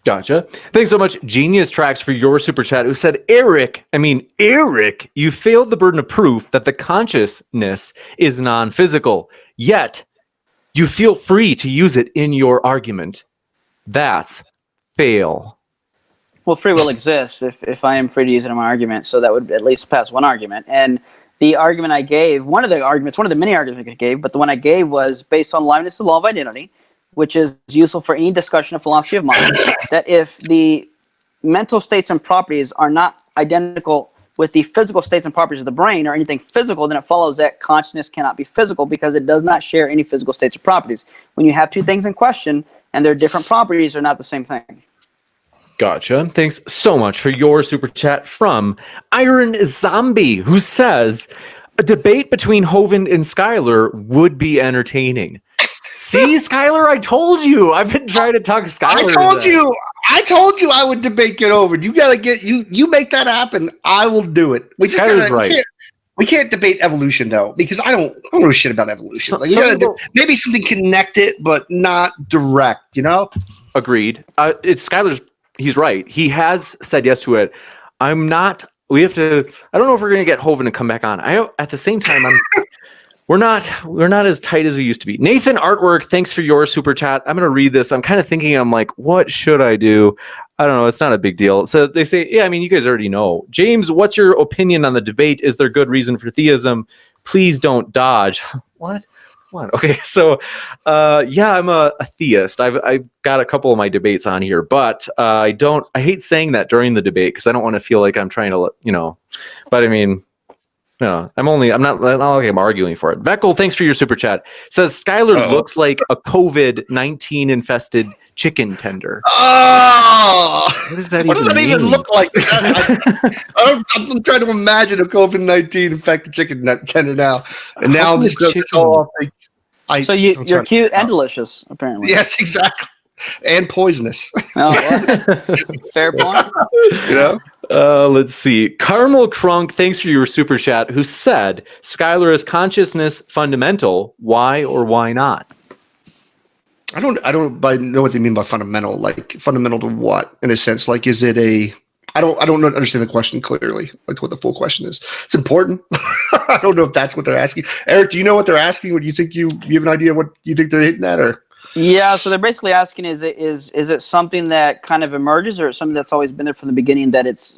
[SPEAKER 1] Gotcha. Thanks so much, Genius Tracks, for your super chat, who said, Eric, you failed the burden of proof that the consciousness is non-physical, yet you feel free to use it in your argument. That's fail.
[SPEAKER 2] Well, free will exists if I am free to use it in my argument, so that would at least pass one argument. And the argument I gave, one of the many arguments I gave, but the one I gave was based on Leibniz's law of identity, which is useful for any discussion of philosophy of mind, that if the mental states and properties are not identical with the physical states and properties of the brain or anything physical, then it follows that consciousness cannot be physical because it does not share any physical states or properties. When you have two things in question and their different properties, they're not the same thing.
[SPEAKER 1] Gotcha. Thanks so much for your super chat from Iron Zombie, who says, a debate between Hovind and Skylar would be entertaining. See, Skylar, I told you. I've been trying to talk Skylar.
[SPEAKER 3] I told you I would debate get over. You gotta get you make that happen. I will do it. We just we can't debate evolution though, because I don't know shit about evolution. Maybe something connected, but not direct. You know. Agreed.
[SPEAKER 1] It's Skylar's. He's right. He has said yes to it. I'm not. We have to. I don't know if we're gonna get Hovind to come back on. At the same time, We're not as tight as we used to be. Nathan Artwork, thanks for your super chat. I'm going to read this. I'm kind of thinking, I'm like, what should I do? I don't know. It's not a big deal. So they say, yeah, you guys already know. James, what's your opinion on the debate? Is there good reason for theism? Please don't dodge. What? Okay, so I'm a theist. I've got a couple of my debates on here, but I hate saying that during the debate because I don't want to feel like I'm trying to, but No, I'm not like I'm arguing for it. Veckel, thanks for your super chat. Says Skylar looks like a COVID-19 infested chicken tender.
[SPEAKER 3] Oh,
[SPEAKER 1] What does that
[SPEAKER 3] what does that even
[SPEAKER 1] mean?
[SPEAKER 3] look like? I'm trying to imagine a COVID-19 infected chicken tender now, and now I'm just it's all off.
[SPEAKER 2] So you're cute and delicious, apparently.
[SPEAKER 3] Yes, exactly, and poisonous.
[SPEAKER 2] Oh, well, fair point.
[SPEAKER 3] You know.
[SPEAKER 1] Let's see. Carmel Crunk, thanks for your super chat, who said Skylar is consciousness fundamental. Why or why not?
[SPEAKER 3] I don't know what they mean by fundamental. Like fundamental to what? In a sense, like is it a? I don't understand the question clearly. Like what the full question is. It's important. I don't know if that's what they're asking. Eric, do you know what they're asking? What do you think? You have an idea what you think they're hitting at, or?
[SPEAKER 2] Yeah, so they're basically asking: is it something that kind of emerges, or something that's always been there from the beginning? That it's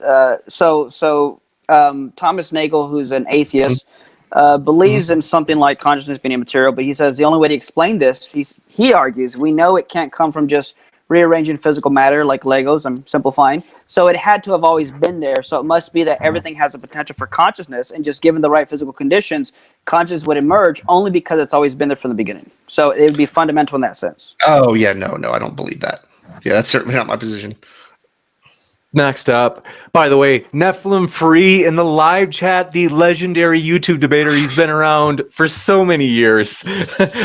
[SPEAKER 2] Thomas Nagel, who's an atheist, believes in something like consciousness being immaterial, but he says the only way to explain this, he argues, we know it can't come from just rearranging physical matter like Legos. I'm simplifying. So it had to have always been there. So it must be that everything has a potential for consciousness, and just given the right physical conditions, consciousness would emerge only because it's always been there from the beginning. So it would be fundamental in that sense.
[SPEAKER 3] Oh yeah, no, I don't believe that. Yeah, that's certainly not my position.
[SPEAKER 1] Next up, by the way, Nephilim Free in the live chat, the legendary YouTube debater. He's been around for so many years,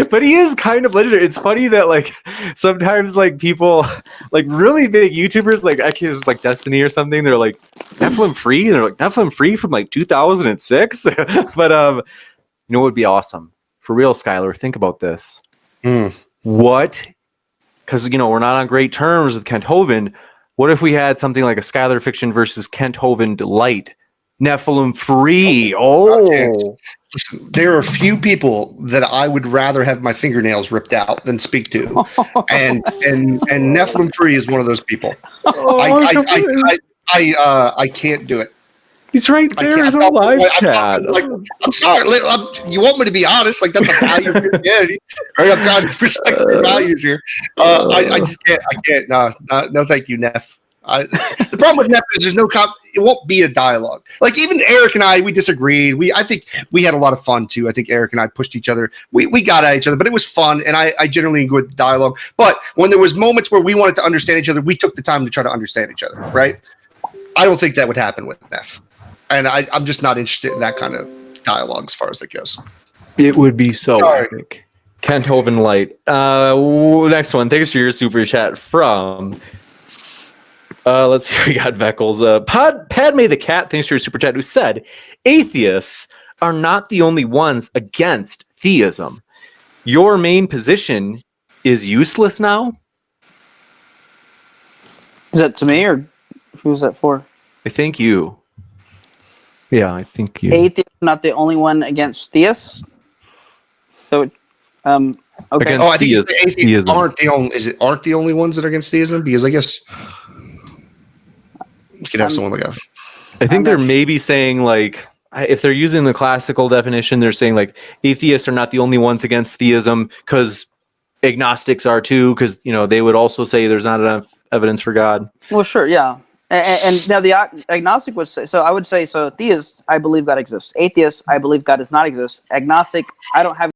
[SPEAKER 1] but he is kind of legendary. It's funny that like sometimes like people like really big YouTubers like actually it's like Destiny or something. They're like Nephilim Free, and they're like Nephilim Free from like 2006. But you know what would be awesome for real, Skylar? Think about this. What? Because you know we're not on great terms with Kent Hovind. What if we had something like a Skylar Fiction versus Kent Hovind Light? Nephilim Free. Oh.
[SPEAKER 3] Listen, there are a few people that I would rather have my fingernails ripped out than speak to. and Nephilim Free is one of those people. I can't do it.
[SPEAKER 1] He's right there in the live chat.
[SPEAKER 3] I'm sorry. You want me to be honest? Like that's a value of Christianity. Right? I'm trying to respect your values here. I just can't. I can't. No, thank you, Neff. The problem with Neff is there's no it won't be a dialogue. Like even Eric and I, we disagreed. I think we had a lot of fun too. I think Eric and I pushed each other. We got at each other, but it was fun, and I generally enjoyed the dialogue. But when there was moments where we wanted to understand each other, we took the time to try to understand each other. Right? I don't think that would happen with Neff. And I'm just not interested in that kind of dialogue as far as that goes.
[SPEAKER 1] It would be so epic. Kent Hovind Light. Next one. Thanks for your super chat from. Let's see. We got Veckles. Padme the Cat. Thanks for your super chat. Who said atheists are not the only ones against theism. Your main position is useless now.
[SPEAKER 2] Is that to me or who's that for?
[SPEAKER 1] I think you. Yeah, I think you.
[SPEAKER 2] Atheists not the only one against theists. So, okay.
[SPEAKER 1] Against
[SPEAKER 3] I think atheists aren't the only ones that are against theism, because I guess you could have someone like that.
[SPEAKER 1] I think they're maybe saying like if they're using the classical definition, they're saying like atheists are not the only ones against theism because agnostics are too, because you know they would also say there's not enough evidence for God.
[SPEAKER 2] Well, sure, yeah. And now the agnostic would say, so I would say, so theist, I believe God exists. Atheist, I believe God does not exist. Agnostic, I don't have